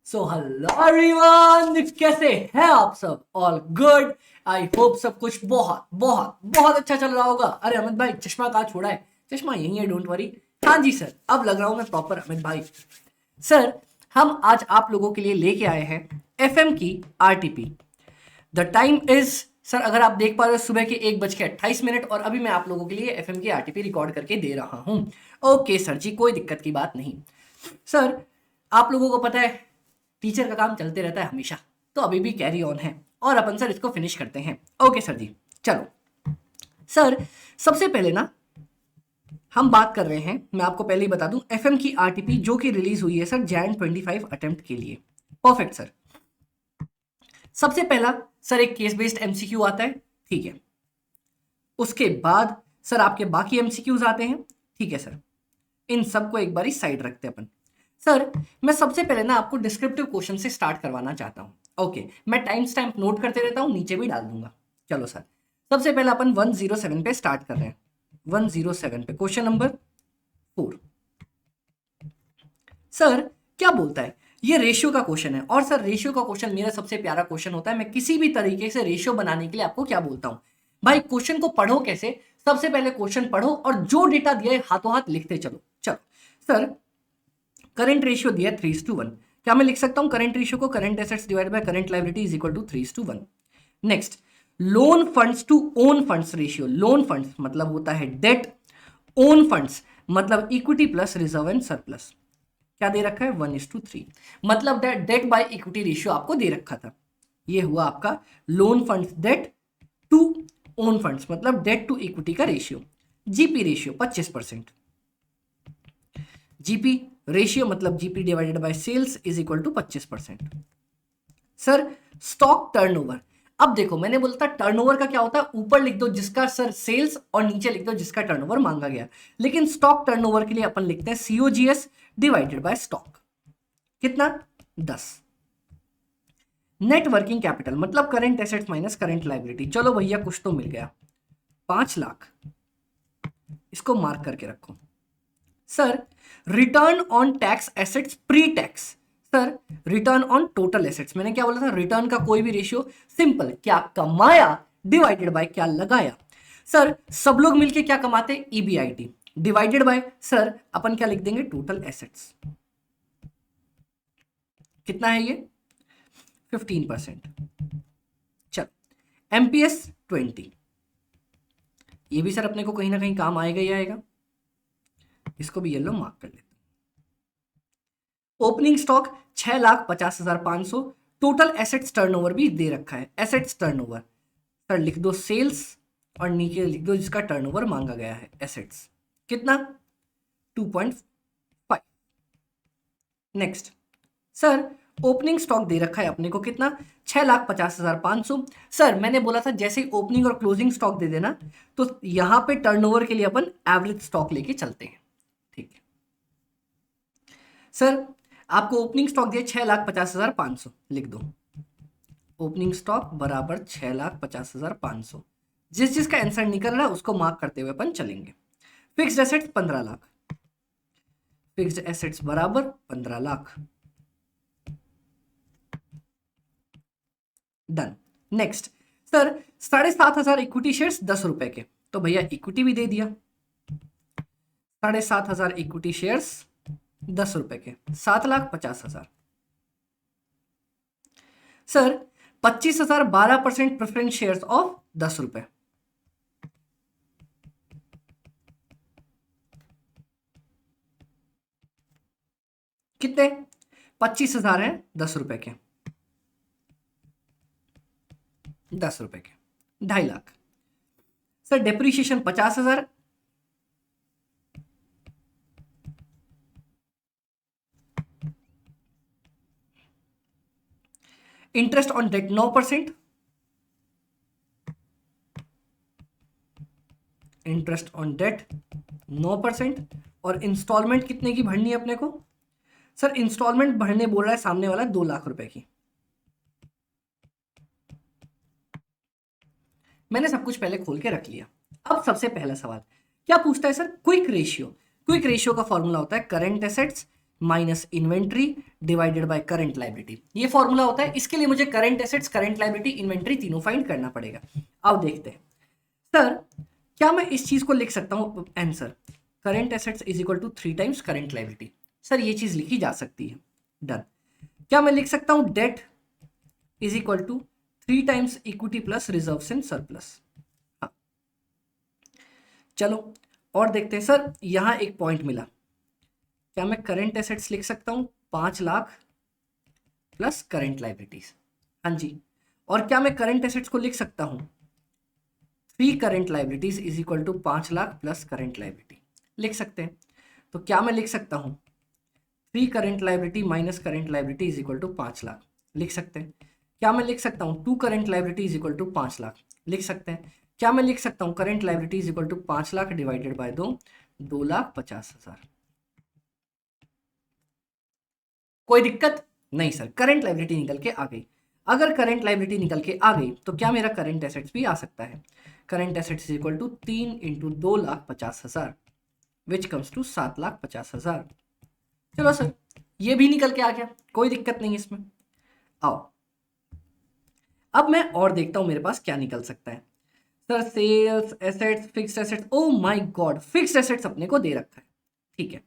So hello everyone, कैसे हैं आप सब? All good. आई होप सब कुछ बहुत बहुत बहुत अच्छा चल रहा होगा। अरे अमित भाई, चश्मा कहाँ छोड़ा है? चश्मा यही है, डोंट वरी। हाँ जी सर, अब लग रहा हूं मैं प्रॉपर अमित भाई। सर, हम आज आप लोगों के लिए लेके आए हैं एफएम की RTP. The time is, sir अगर आप देख पा रहे हो, सुबह के 1:28 और अभी मैं आप लोगों के लिए एफएम की आरटीपी रिकॉर्ड करके दे रहा हूं। ओके सर जी, कोई दिक्कत की बात नहीं। सर, आप लोगों को पता है टीचर का काम चलते रहता है हमेशा, तो अभी भी कैरी ऑन है और अपन सर इसको फिनिश करते हैं। ओके सर जी, चलो। सर, सबसे पहले ना हम बात कर रहे हैं, मैं आपको पहले ही बता दूं, एफएम की आरटीपी जो कि रिलीज हुई है सर जैन 25 अटेम्प्ट के लिए। Perfect sir. सबसे पहला सर एक केस बेस्ड एमसीक्यू आता है, ठीक है। उसके बाद सर आपके बाकी एमसीक्यूज आते हैं, ठीक है सर। इन सबको एक बारी साइड रखते हैं अपन। सर, मैं सबसे पहले ना आपको डिस्क्रिप्टिव क्वेश्चन से स्टार्ट करवाना चाहता हूं। ओके, मैं टाइम स्टैम्प नोट करते रहता हूं, नीचे भी डाल दूंगा। चलो सर, सबसे पहले अपन 107 पे स्टार्ट कर रहे हैं। 107 पे क्वेश्चन नंबर 4। सर, क्या बोलता है? ये रेशियो का क्वेश्चन है और सर रेशियो का क्वेश्चन मेरा सबसे प्यारा क्वेश्चन होता है। मैं किसी भी तरीके से रेशियो बनाने के लिए आपको क्या बोलता हूं, भाई क्वेश्चन को पढ़ो कैसे? सबसे पहले क्वेश्चन पढ़ो और जो डेटा दिया है हाथों हाथ लिखते चलो। चलो सर, करंट रेशियो दिया है 3:1। क्या मैं लिख सकता हूं करंट रेशियो को? Current assets divide by current liability is equal to 3:1। Next, loan funds to own funds ratio. Loan funds मतलब होता है डेट, ओन फंड्स मतलब equity plus reserve and surplus. क्या दे रखा है? 1:3। मतलब डेट बाय इक्विटी रेशियो आपको दे रखा था। ये हुआ आपका loan funds debt to own funds मतलब डेट टू इक्विटी का ratio. GP ratio 25%। GP ratio मतलब GP divided by sales is equal to 25%। Sir, stock turnover. अब देखो, मैंने बोला था टर्नओवर का क्या होता है, ऊपर लिख दो जिसका सर सेल्स और नीचे लिख दो जिसका टर्नओवर मांगा गया। लेकिन स्टॉक टर्नओवर के लिए अपन लिखते हैं सीओजीएस डिवाइडेड बाय स्टॉक। कितना? 10। नेट वर्किंग कैपिटल मतलब current assets minus current liability. चलो भैया, कुछ तो मिल गया। 5 लाख, इसको मार्क करके रखो। Sir, return on tax assets pre tax. Sir, return on total assets, मैंने क्या बोला था? रिटर्न का कोई भी रेशियो, सिंपल, क्या कमाया डिवाइडेड बाय क्या लगाया। सर, सब लोग मिलके क्या कमाते? ईबीआईटी डिवाइडेड बाय, सर अपन क्या लिख देंगे? Total assets. कितना है ये? 15%। चल, एमपीएस 20, ये भी सर अपने को कहीं ना कहीं काम आएगा ही आएगा। इसको भी येलो मार्क कर लेते। Opening stock 6,50,500। Total assets turnover भी दे रखा है, एसेट्स टर्नओवर। सर लिख दो सेल्स और नीचे लिख दो जिसका टर्नओवर मांगा गया है, एसेट्स। कितना? 2.5। नेक्स्ट, सर ओपनिंग स्टॉक दे रखा है अपने को कितना? 6,50,500। सर मैंने बोला था जैसे ही ओपनिंग और क्लोजिंग स्टॉक दे देना, तो यहां पे टर्नओवर के लिए अपन एवरेज स्टॉक लेके चलते हैं, ठीक है। सर, आपको ओपनिंग स्टॉक दिया 6,50,500, लिख दो ओपनिंग स्टॉक बराबर 6,50,500। जिस जिसका आंसर निकल रहा है उसको मार्क करते हुए अपन चलेंगे। Fixed assets 15 lakh, fixed assets बराबर 15 lakh. Done. Next, sir 7,500 equity shares 10 रुपए के, तो भैया इक्विटी भी दे दिया। 7,500 इक्विटी शेयर्स 10 रुपए के, 7,50,000। सर 25,000 12% प्रेफरेंस शेयर्स ऑफ 10 रुपए। कितने? 25,000 है 10 रुपए के, 10 रुपए के 2.5 lakh. Sir depreciation 50,000। Interest on debt 9%। Interest on debt 9%। और इंस्टॉलमेंट कितने की भरनी है अपने को? सर इंस्टॉलमेंट भरने बोल रहा है सामने वाला 2 लाख रुपए की। मैंने सब कुछ पहले खोल के रख लिया। अब सबसे पहला सवाल क्या पूछता है sir? Quick ratio. Quick ratio का फॉर्मूला होता है current assets minus inventory divided by current liability, ये फॉर्मूला होता है। इसके लिए मुझे current assets, current liability, inventory तीनों फाइंड करना पड़ेगा। अब देखते हैं सर, क्या मैं इस चीज को लिख सकता हूं answer, current assets is equal to 3 times current liability. Sir ये चीज लिखी जा सकती है, डन। क्या मैं लिख सकता हूं debt is equal to 3 times equity plus reserves and surplus. हाँ, चलो और देखते हैं सर, यहां एक पॉइंट मिला, क्या मैं करंट एसेट्स लिख सकता हूं 5 लाख प्लस करंट लायबिलिटीज? हाँ जी। और क्या मैं करंट एसेट्स को लिख सकता हूं 3 current liabilities is equal to 5 lakh plus current liability? लिख सकते हैं। तो क्या मैं लिख सकता हूं 3 current liability minus current liability is equal to 5 lakh? लिख सकते हैं। क्या मैं लिख सकता हूं 2 current liability is equal to 5 lakh? लिख सकते हैं। क्या मैं लिख सकता हूं current liability is equal to 5 lakh divided by 2,50,000? कोई दिक्कत नहीं सर, करंट लायबिलिटी निकल के आ गई। अगर करंट लायबिलिटी निकल के आ गई तो क्या मेरा करंट एसेट्स भी आ सकता है? Current assets is equal to 3 into 2,50,000 which comes to 7,50,000। चलो सर, ये भी निकल के आ गया, कोई दिक्कत नहीं इसमें। आओ अब मैं और देखता हूं मेरे पास क्या निकल सकता है। Sir sales, assets, fixed assets, oh my God, fixed assets अपने को दे रखा है, ठीक है।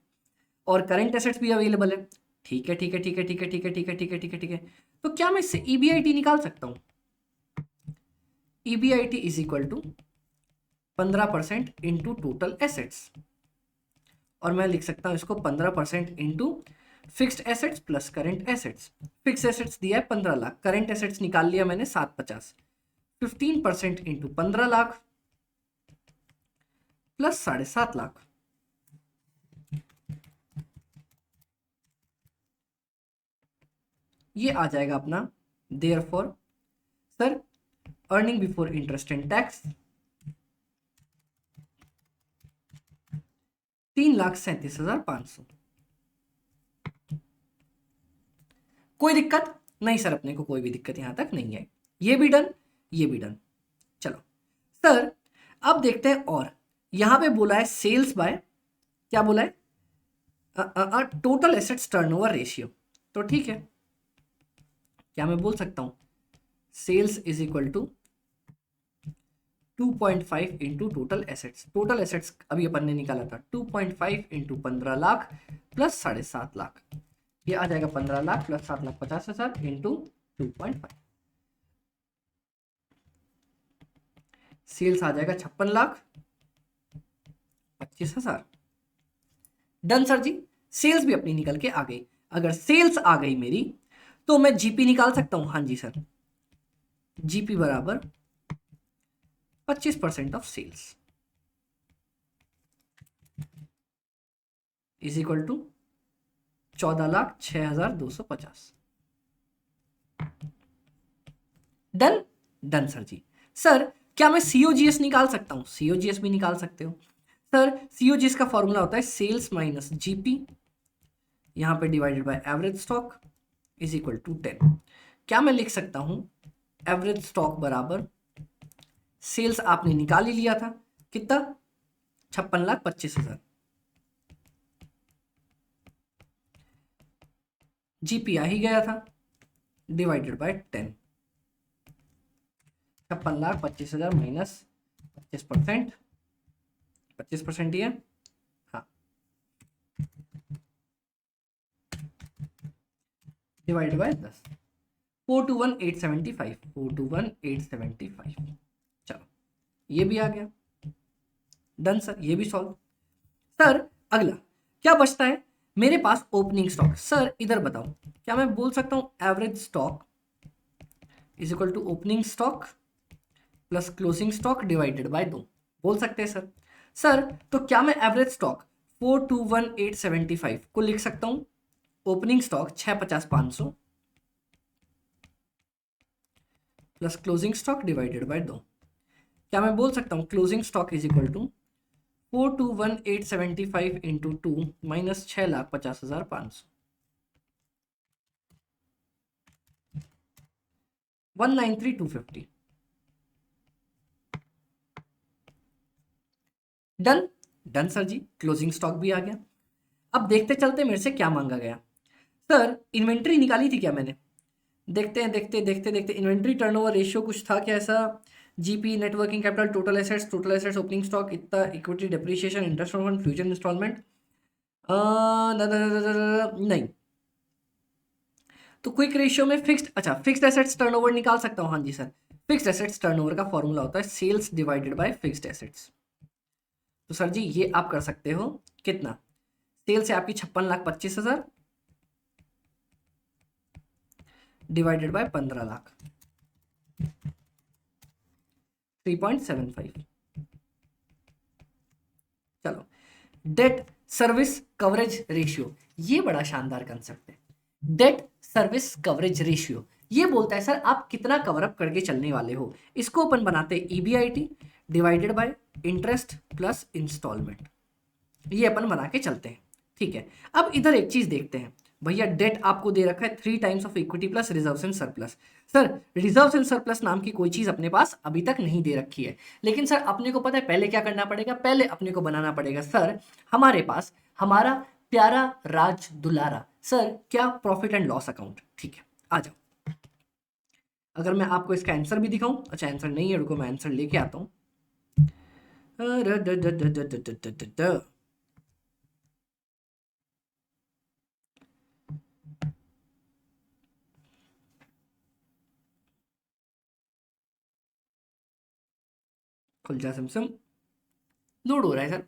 और करंट एसेट्स भी अवेलेबल है, ठीक है ठीक है ठीक है ठीक है ठीक है ठीक है ठीक है ठीक है ठीक है। तो क्या मैं इससे ईबीआईटी निकाल सकता हूं? EBIT is equal to 15% into total assets, और मैं लिख सकता हूं इसको 15% into fixed assets plus current assets. Fixed assets दिया है 15 लाख, करंट एसेट्स निकाल लिया मैंने 750, 15% इंटू 15 लाख प्लस 7.5 लाख। ये आ जाएगा अपना therefore sir earning before interest and tax 3,37,500। कोई दिक्कत नहीं सर, अपने को कोई भी दिक्कत यहां तक नहीं है। ये भी डन, ये भी डन। चलो सर अब देखते हैं, और यहां पे बोला है सेल्स बाय, क्या बोला है, टोटल एसेट्स टर्नओवर रेशियो। तो ठीक है, क्या मैं बोल सकता हूं sales is equal to 2.5 into total assets. Total assets अभी अपन ने निकाला था 2.5 इंटू 15 लाख प्लस 7.5 लाख, ये आ जाएगा 15 लाख प्लस 7,50,000 इंटू 2.5। सेल्स आ जाएगा 56 लाख 25,000। डन सर जी, सेल्स भी अपनी निकल के आ गई। अगर सेल्स आ गई मेरी तो मैं जीपी निकाल सकता हूं। हाँ जी सर, जीपी बराबर 25% of sales is equal to 14,06,250। Done, done sir ji. Sir क्या मैं सीओजीएस निकाल सकता हूं? सीओजीएस भी निकाल सकते हो सर। सीओजीएस का फॉर्मूला होता है सेल्स माइनस जीपी, यहां पे divided by average stock is equal to 10। क्या मैं लिख सकता हूं एवरेज स्टॉक बराबर, सेल्स आपने निकाल ही लिया था, कितना, 56,25,000, जीपी आ ही गया था, डिवाइडेड बाय 10, 56,25,000 माइनस 25%, 25% ही है, हाँ, डिवाइड बाय 10, 421,875, 421,875। चलो ये भी आ गया, डन सर, ये भी सॉल्व। सर अगला क्या बचता है मेरे पास, ओपनिंग स्टॉक। सर इधर बताओ, क्या मैं बोल सकता हूं average stock is equal to opening stock plus closing stock divided by 2, बोल सकते हैं सर। सर तो क्या मैं एवरेज स्टॉक 421,875 को लिख सकता हूं opening stock 650,500 plus closing stock divided by 2? क्या मैं बोल सकता हूं closing stock is equal to 421,875 into 2 minus 6,50,500, 193,250। Done, done sir ji, closing stock भी आ गया। अब देखते चलते मेरे से क्या मांगा गया। सर इन्वेंट्री निकाली थी क्या मैंने, देखते हैं, देखते देखते देखते इन्वेंट्री टर्नओवर रेशियो कुछ था क्या ऐसा, GP, networking capital, total assets, opening stock, इतना, equity, depreciation, interest on future instalment, नहीं। तो क्विक रेशियो में फिक्स्ड, अच्छा फिक्स्ड एसेट्स टर्नओवर निकाल सकता हूँ, हाँ जी सर। फिक्स्ड एसेट्स टर्नओवर का फॉर्मूला होता है sales divided by fixed assets. तो सर जी ये आप कर सकते हो कितना, सेल्स है आपकी 56,25,000 डिवाइडेड बाय 15 लाख, 3.75। चलो, डेट सर्विस कवरेज रेशियो, ये बड़ा शानदार कंसेप्ट है। डेट सर्विस कवरेज रेशियो ये बोलता है सर आप कितना कवर अप करके चलने वाले हो। इसको अपन बनाते हैं EBIT divided by interest plus instalment, ये अपन बना के चलते हैं, ठीक है। अब इधर एक चीज देखते हैं, भैया डेट आपको दे रखा है 3 times of equity plus reserves and surplus. Sir reserves and surplus नाम की कोई चीज अपने पास अभी तक नहीं दे रखी है, लेकिन सर अपने को पता है पहले क्या करना पड़ेगा, पहले अपने को बनाना पड़ेगा सर हमारे पास हमारा प्यारा राज दुलारा, सर क्या प्रॉफिट एंड लॉस अकाउंट, ठीक है आ जाओ। अगर मैं आपको इसका आंसर भी दिखाऊं, अच्छा आंसर नहीं है, रुको मैं आंसर लेके आता हूं। खुल जा सिमसम, लोड हो रहा है सर।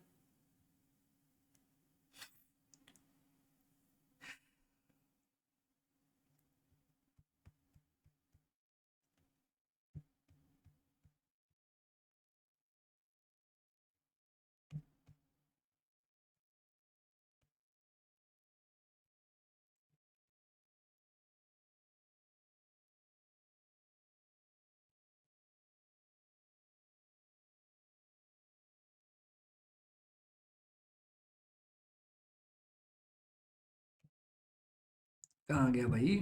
कहाँ गया भाई,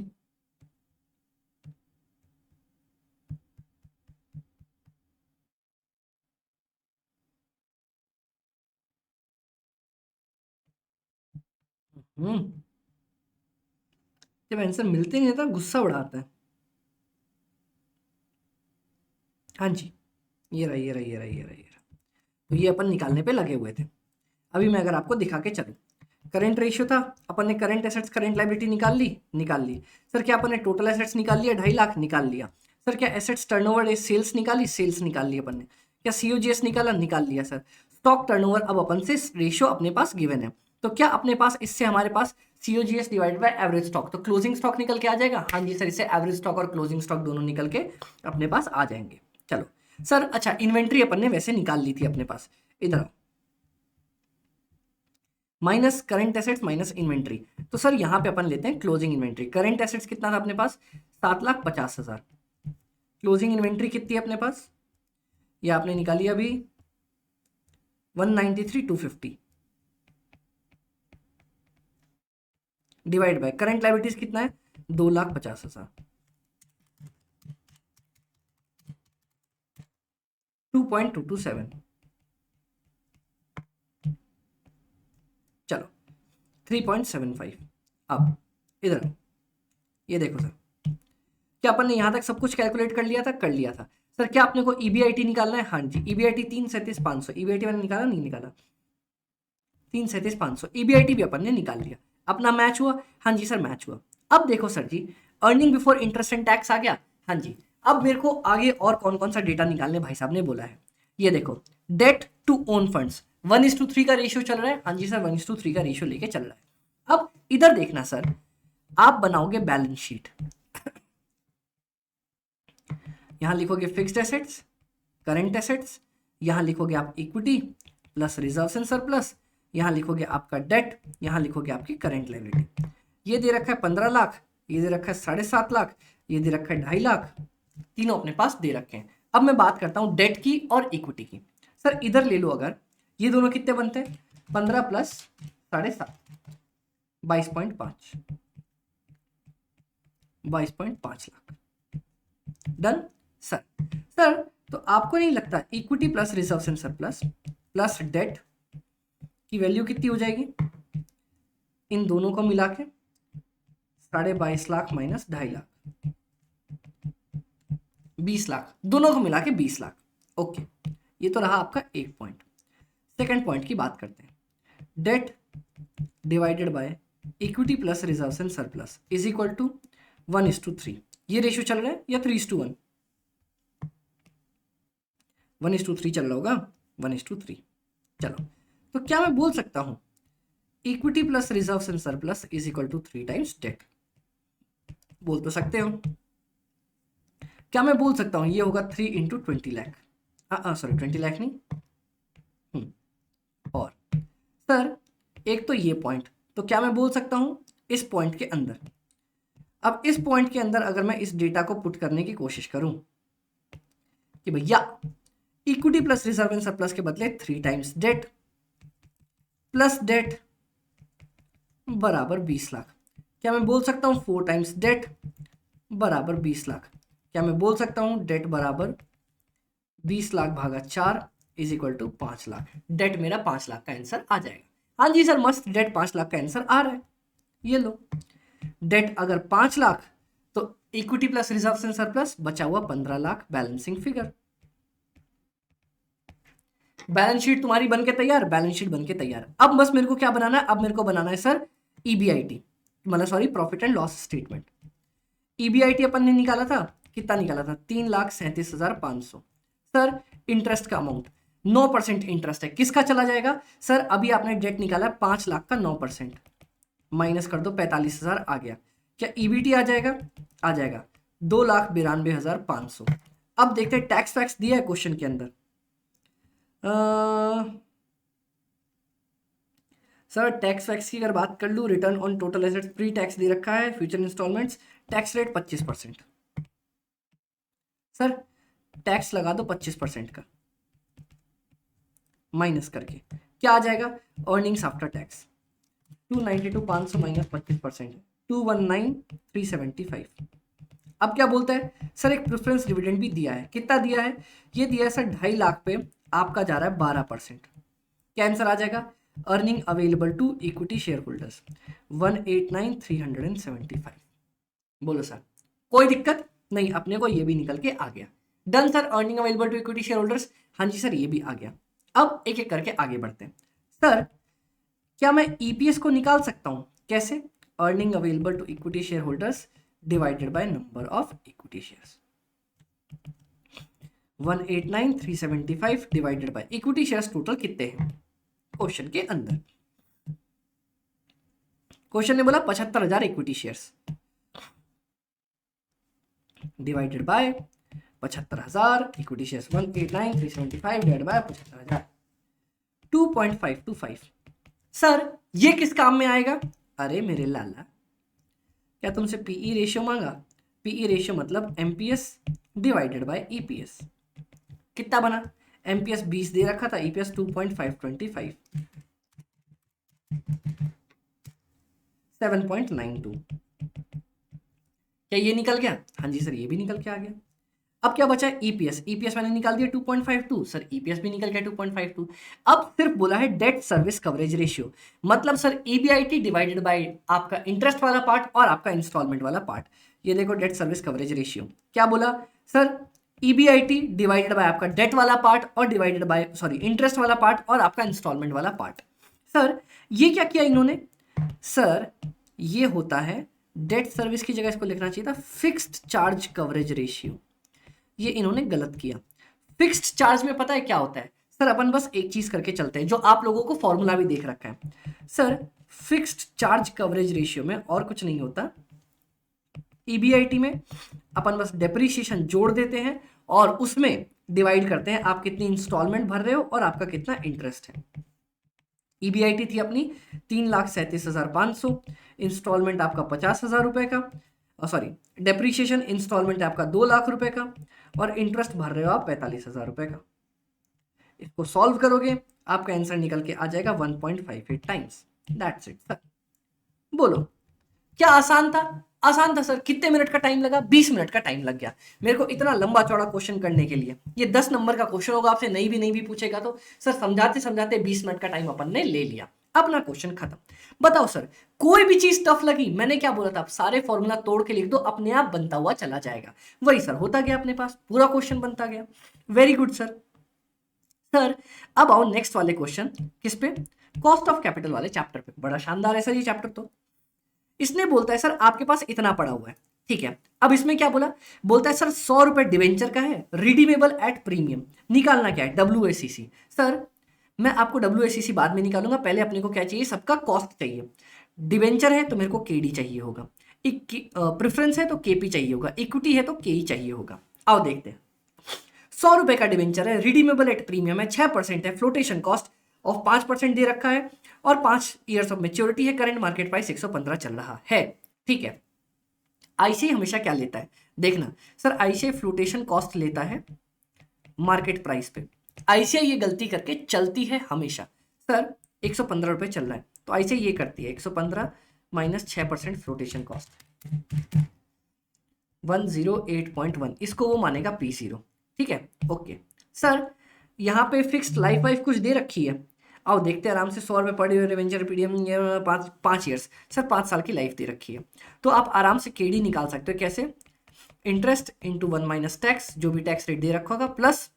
हम्म, जब आंसर मिलते नहीं था गुस्सा उड़ाता है। हाँ जी, ये रहा ये रहा ये रहा ये रहा ये रहा, तो ये अपन निकालने पे लगे हुए थे। अभी मैं अगर आपको दिखा के चलूं, करंट रेशियो था, अपन ने करंट एसेट्स करंट लायबिलिटी निकाल ली। सर क्या अपन ने टोटल एसेट्स निकाल लिया, 2.5 लाख निकाल लिया। सर क्या एसेट्स टर्नओवर सेल्स निकाली, सेल्स निकाल ली अपन ने। क्या सीओजीएस निकाला, निकाल लिया सर। स्टॉक टर्नओवर अब अपन से रेशियो अपने पास गिवन है, तो क्या अपने पास इससे हमारे पास COGS divide by average stock, तो क्लोजिंग स्टॉक निकल के आ जाएगा। हाँ जी सर, इससे एवरेज स्टॉक और क्लोजिंग स्टॉक दोनों निकल के अपने पास आ जाएंगे। चलो सर, अच्छा इन्वेंट्री अपन ने वैसे निकाल ली थी अपने पास, इधर minus current assets minus inventory. तो सर यहां पे अपन लेते हैं क्लोजिंग इन्वेंट्री। करंट एसेट्स कितना था अपने पास, 7,50,000। क्लोजिंग इन्वेंट्री कितनी है अपने पास, ये आपने निकाली अभी 193,250 डिवाइड बाय करंट लायबिलिटीज कितना है, 2,50,000, 2.227। चलो 3.75। अब इधर ये देखो सर, क्या अपन ने यहां तक सब कुछ कैलकुलेट कर लिया था, कर लिया था। सर क्या आपने को ईबीआईटी निकालना है, हाँ जी ईबीआईटी 337,500, ईबीआईटी मैंने निकाला नहीं निकाला, 337,500 ईबीआईटी भी अपन ने निकाल लिया। अपना मैच हुआ, हाँ जी सर मैच हुआ। अब देखो सर जी, earning before interest and tax आ गया, हाँ जी। अब मेरे को आगे और कौन कौन सा डेटा निकालने भाई साहब ने बोला है, ये देखो डेट टू ओन फंड्स 1:3 का रेशियो चल रहा है, हाँ जी सर 1:3 का रेशियो लेके चल रहा है। अब इधर देखना सर, आप बनाओगे बैलेंस शीट, यहां लिखोगे फिक्स्ड एसेट्स, करंट एसेट्स, यहां लिखोगे आप equity plus reserves and surplus, यहां लिखोगे आपका डेट, यहां लिखोगे आपकी करंट लायबिलिटी। ये दे रखा है 15 लाख, ये दे रखा है 7.5 लाख, ये दे रखा है 2.5 लाख, तीनों अपने पास दे रखे हैं। अब मैं बात करता हूं डेट की और इक्विटी की। सर इधर ले लो, अगर ये दोनों कितने बनते हैं, 15 plus 7.5, 22.5, 22.5 lakh, done sir. Sir तो आपको नहीं लगता equity plus reserves and surplus plus debt की वैल्यू कितनी हो जाएगी, इन दोनों को मिला के 22.5 लाख माइनस 2.5 लाख, 20 लाख, दोनों को मिला के 20 लाख। ओके, ये तो रहा आपका एक पॉइंट। सेकंड पॉइंट की बात करते हैं। Debt divided by equity plus reserves and surplus is equal to 1:3। ये रेशियो चल रहा है या 3:1? 1:3 चल रहा होगा, 1:3। चलो, तो क्या मैं बोल सकता हूं equity plus reserves and surplus is equal to 3 times debt? बोल तो सकते हो। क्या मैं बोल सकता हूं ये होगा 3 × 20 लाख? सॉरी 20 लाख नहीं। और सर एक तो ये पॉइंट, तो क्या मैं बोल सकता हूं इस पॉइंट के अंदर, अब इस पॉइंट के अंदर अगर मैं इस डेटा को पुट करने की कोशिश करूं कि भैया equity plus reserve and surplus के बदले 3 टाइम्स डेट प्लस डेट बराबर 20 लाख, क्या मैं बोल सकता हूं 4 टाइम्स डेट बराबर 20 लाख? क्या मैं बोल सकता हूं डेट बराबर 20 लाख भागा 4 is equal to 5 lakh? Debt मेरा 5 लाख का आंसर आ जाएगा। हाँ जी सर, मस्त, डेट 5 लाख का आंसर आ रहा है। ये लो, डेट अगर 5 लाख तो equity plus reserve and surplus बचा हुआ 15 lakh, balancing figure. Balance sheet तुम्हारी बनके तैयार, बैलेंस शीट बनके तैयार। अब बस मेरे को क्या बनाना है? अब मेरे को बनाना है सर ईबीआईटी, मतलब sorry profit and loss statement. EBIT अपन ने निकाला था, कितना निकाला था? 3,37,500। सर इंटरेस्ट का अमाउंट 9% इंटरेस्ट है, किसका चला जाएगा? सर अभी आपने डेट निकाला 5 लाख का 9%, माइनस कर दो 45,000 आ गया। क्या ईबीटी आ जाएगा? आ जाएगा 2,92,500। अब देखते हैं टैक्स वैक्स दिया है क्वेश्चन के अंदर। सर टैक्स वैक्स की अगर बात कर लूँ, return on total assets pre tax दे रखा है, future instalments, tax rate 25%। Sir tax लगा दो 25% का, माइनस करके क्या आ जाएगा? Earnings after tax 292,500 minus 25%, 219,375। अब क्या बोलता है? सर एक प्रेफरेंस डिविडेंड भी दिया है, कितना दिया है? ये दिया है सर 2.5 लाख पे आपका जा रहा है 12%। क्या आंसर आ जाएगा? Earning available to equity share holders 189,375। बोलो सर कोई दिक्कत नहीं, अपने को ये भी निकल के आ गया। Done sir, earning available to equity share holders, हाँ जी सर ये भी आ गया। अब एक एक करके आगे बढ़ते हैं। सर क्या मैं ईपीएस को निकाल सकता हूं? कैसे? Earning available to equity share holders divided by number of equity shares, 189,375 divided by equity shares total कितने हैं क्वेश्चन के अंदर? क्वेश्चन ने बोला 75,000 equity shares divided by 75,000 equity shares, 189,375 divided by 75,000, 2.525। Sir ये किस काम में आएगा? अरे मेरे लाला, क्या तुमसे पीई रेशियो मांगा? पीई रेशियो मतलब एमपीएस डिवाइडेड बाय ईपीएस। कितना बना? एमपीएस 20 दे रखा था, ईपीएस 2.525, 7.92। क्या ये निकल गया? हाँ जी सर ये भी निकल के आ गया। अब क्या बचा है? ईपीएस, ईपीएस मैंने निकाल दिया 2.52, सर ईपीएस भी निकल गया 2.52। अब सिर्फ बोला है डेट सर्विस कवरेज रेशियो, मतलब सर ईबीआईटी डिवाइडेड बाय आपका इंटरेस्ट वाला पार्ट और आपका इंस्टॉलमेंट वाला पार्ट। ये देखो डेट सर्विस कवरेज रेशियो क्या बोला सर? ईबीआईटी डिवाइडेड बाय आपका डेट वाला पार्ट और डिवाइडेड बाय सॉरी इंटरेस्ट वाला पार्ट और आपका इंस्टॉलमेंट वाला पार्ट। सर ये क्या किया इन्होंने? सर ये होता है डेट सर्विस की जगह इसको लिखना चाहिए था फिक्स्ड चार्ज कवरेज रेशियो, ये इन्होंने गलत किया। फिक्स्ड चार्ज में पता है क्या होता है? सर अपन बस एक चीज करके चलते हैं, जो आप लोगों को फॉर्मूला भी देख रखा है। Sir fixed charge coverage ratio में और कुछ नहीं होता, ईबीआईटी में अपन बस डेप्रीशिएशन जोड़ देते हैं और उसमें डिवाइड करते हैं आप कितनी इंस्टॉलमेंट भर रहे हो और आपका कितना इंटरेस्ट है। ईबीआईटी थी अपनी 3,37,500, इंस्टॉलमेंट आपका 50,000 रुपए का, सॉरी डेप्रीशिएशन इंस्टॉलमेंट आपका 2 लाख रुपए का और इंटरेस्ट भर रहे हो आप 45,000 रुपए का। इसको सॉल्व करोगे आपका आंसर निकल के आ जाएगा 1.58 टाइम्स। That's it sir. बोलो क्या आसान था? आसान था सर। कितने मिनट का टाइम लगा? 20 मिनट का टाइम लग गया मेरे को इतना लंबा चौड़ा क्वेश्चन करने के लिए। ये 10 नंबर का क्वेश्चन होगा, आपसे नहीं भी पूछेगा तो सर समझाते समझाते 20 मिनट का टाइम अपन ने ले लिया, अपना क्वेश्चन खत्म। बताओ सर, कोई भी चीज टफ लगी, मैंने क्या बोला था, आप सारे फॉर्मूला तोड़ के लिख दो, अपने आप बनता हुआ चला जाएगा। वही सर होता गया अपने पास, पूरा क्वेश्चन बनता गया। Very good sir. सर अब आओ नेक्स्ट वाले क्वेश्चन, किस पे, कॉस्ट ऑफ कैपिटल वाले चैप्टर पे। बड़ा शानदार है सर ये चैप्टर तो। इसने बोलता है सर आपके पास इतना पड़ा हुआ है, ठीक है। अब इसमें क्या बोला, बोलता है सर 100 रुपए डिवेंचर का है, रिडीमेबल एट प्रीमियम। निकालना क्या है, WACC। सर मैं आपको WACC बाद में निकालूंगा, पहले अपने को क्या चाहिए, सबका कॉस्ट चाहिए। डिवेंचर है तो मेरे को KD चाहिए होगा, प्रेफरेंस है तो KP चाहिए होगा, इक्विटी है तो KE चाहिए होगा। आओ देखते हैं। 100 रुपए का डिवेंचर है, रिडीमेबल एट प्रीमियम है, 6% है, फ्लोटेशन कॉस्ट ऑफ 5% दे रखा है, और 5 ईयर्स ऑफ मेच्योरिटी है, करंट मार्केट प्राइस 115 चल रहा है, ठीक है। ICI हमेशा क्या लेता है, देखना सर, ICI फ्लोटेशन कॉस्ट लेता है मार्केट प्राइस पे। ICI ये गलती करके चलती है हमेशा, सर 115 रुपए चल रहा है तो ICI ये करती है 115 माइनस 6% फ्लोटेशन कॉस्ट 108.1, इसको वो मानेगा P0, ठीक है। ओके सर, यहाँ पे फिक्स्ड लाइफ वाइफ कुछ दे रखी है, आओ देखते हैं आराम से। 100 रुपये पड़े हुए रिवेंचर पीडीएम, 5 ईयर्स, सर 5 साल की लाइफ दे रखी है, तो आप आराम से KD निकाल सकते हो। कैसे, इंटरेस्ट इंटू 1 माइनस टैक्स, जो भी टैक्स रेट दे रखा होगा, प्लस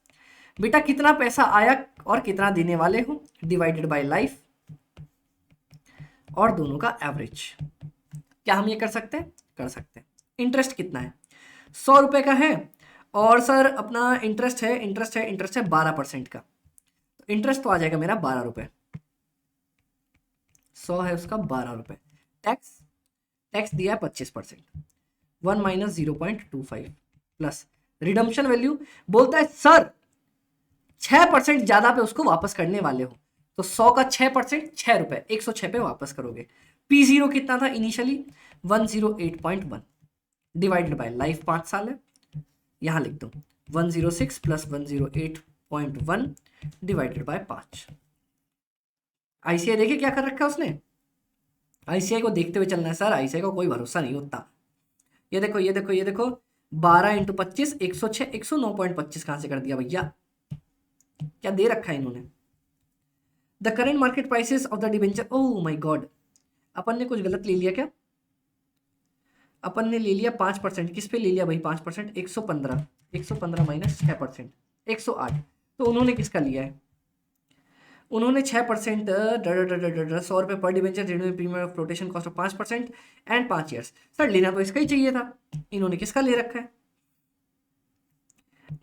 बेटा कितना पैसा आया और कितना देने वाले हो, डिवाइडेड बाय लाइफ, और दोनों का एवरेज। क्या हम ये कर सकते हैं, कर सकते हैं। इंटरेस्ट कितना है, 100 रुपए का है, और सर अपना इंटरेस्ट है 12% का, तो इंटरेस्ट तो आ जाएगा मेरा 12 रुपए, 100 है उसका 12 रुपए, टैक्स दिया है 25%, 1 माइनस 0.25 प्लस रिडम्पशन वैल्यू, बोलता है सर 6% ज्यादा पे उसको वापस करने वाले हो, तो 100 का 6%, 6 रुपए, 106 पे वापस करोगे। P0 कितना था इनिशियली, 108.1, डिवाइडेड बाय लाइफ 5 साल है, यहां लिख दो 106 प्लस 108.1 डिवाइडेड बाय 5। ICI देखिए क्या कर रखा है उसने, ICI को देखते हुए चलना है सर, ICI को कोई भरोसा नहीं होता। ये देखो 12 इंटू 25, 106, 109.25 कहां से कर दिया भैया, क्या दे रखा है इन्होंने। The current market prices of the debenture, oh my god, अपन ने कुछ गलत ले लिया क्या, अपन ने ले लिया 5%, किस पे ले लिया भाई 5%, 115 माइनस 6%, 108, तो उन्होंने किसका लिया है, उन्होंने 6%, 100 रुपये पर debenture, renewable premium flotation cost of 5% and 5 years. Sir लेना तो इसका ही चाहिए था, इन्होंने किसका ले रखा है।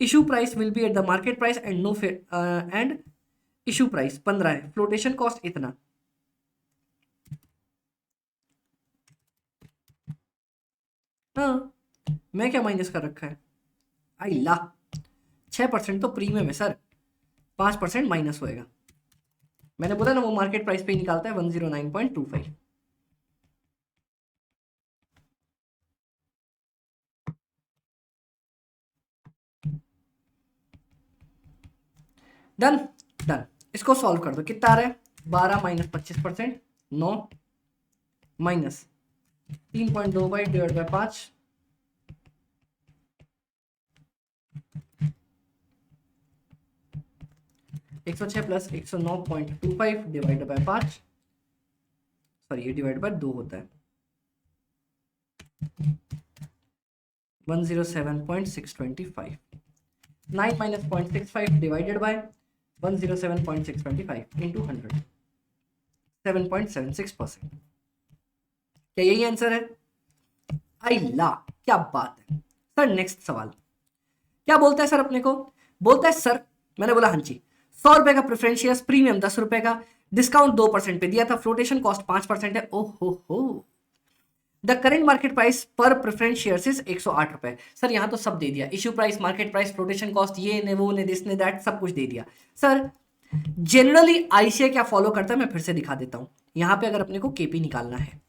Issue price will be at the market price and no and issue price 15 है, फ्लोटेशन कॉस्ट इतना, हाँ मैं क्या माइनस कर रखा है, आई ला 6% तो प्रीमियम है सर, 5% माइनस होएगा। मैंने बोला ना वो मार्केट प्राइस पे ही निकालता है 109.25। डन डन, इसको सॉल्व कर दो, कितना आ रहा है, 12 minus 25%, 9 minus 3.25 divide by 5, 106 plus 109.25 divide by 5, sorry ये डिवाइड बाय 2 होता है, 107.625, 9 माइनस 0.65 डिवाइडेड बाय 107.625 इंटू 100, 7.76%। क्या यही आंसर है, आई ला क्या बात है सर। नेक्स्ट सवाल क्या बोलता है सर अपने को, बोलता है सर, मैंने बोला हाँ जी, 100 रुपए का प्रेफरेंस शेयर्स, प्रीमियम 10 रुपए का, डिस्काउंट 2% पे दिया था, फ्लोटेशन कॉस्ट 5% है, ओहो हो, द करेंट मार्केट प्राइस पर प्रेफरेंस शेयर्स इज 108 रुपए। सर यहां तो सब दे दिया, issue price, market price, flotation cost, ये ने वो ने दिस ने दैट, सब कुछ दे दिया। सर जनरली ICI क्या फॉलो करता है, मैं फिर से दिखा देता हूं। यहां पे अगर अपने को KP निकालना है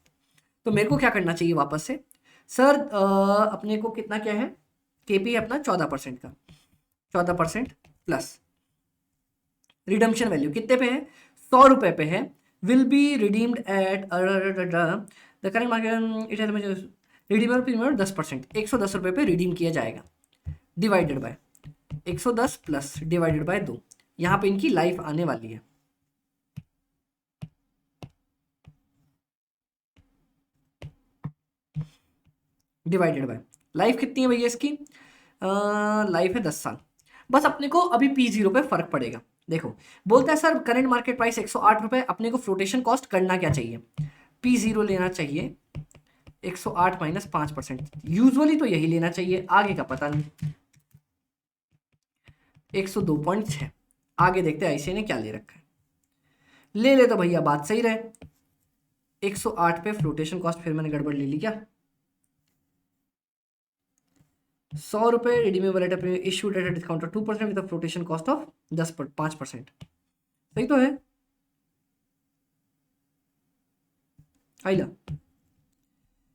तो मेरे को क्या करना चाहिए वापस से, सर अपने को कितना क्या है, KP अपना 14% का, 14% प्लस रिडम्पशन वैल्यू कितने पे है, 100 रुपए पे है, will be redeemed at the current market, it has redeemable premium 10%, 110 रुपए पे रिडीम किया जाएगा, divided by 110 plus divided by 2, यहाँ पे इनकी लाइफ आने वाली है डिवाइडेड बाय लाइफ कितनी है भैया इसकी, लाइफ है 10 साल। बस अपने को अभी P0 पे फर्क पड़ेगा। देखो बोलता है सर करंट मार्केट प्राइस 108 रुपए, अपने को फ्लोटेशन कॉस्ट करना क्या चाहिए, P0 लेना चाहिए 108 माइनस 5%। यूजुअली तो यही लेना चाहिए, आगे का पता नहीं। 102.6, आगे देखते हैं ICI ने क्या ले रखा है। ले तो भैया बात सही रहे, 108 पे फ्लोटेशन कॉस्ट, फिर मैंने गड़बड़ ले ली क्या, 100 रुपए redeemable eight issued at discount of 2% with flotation cost of 5%। सही तो है। आइला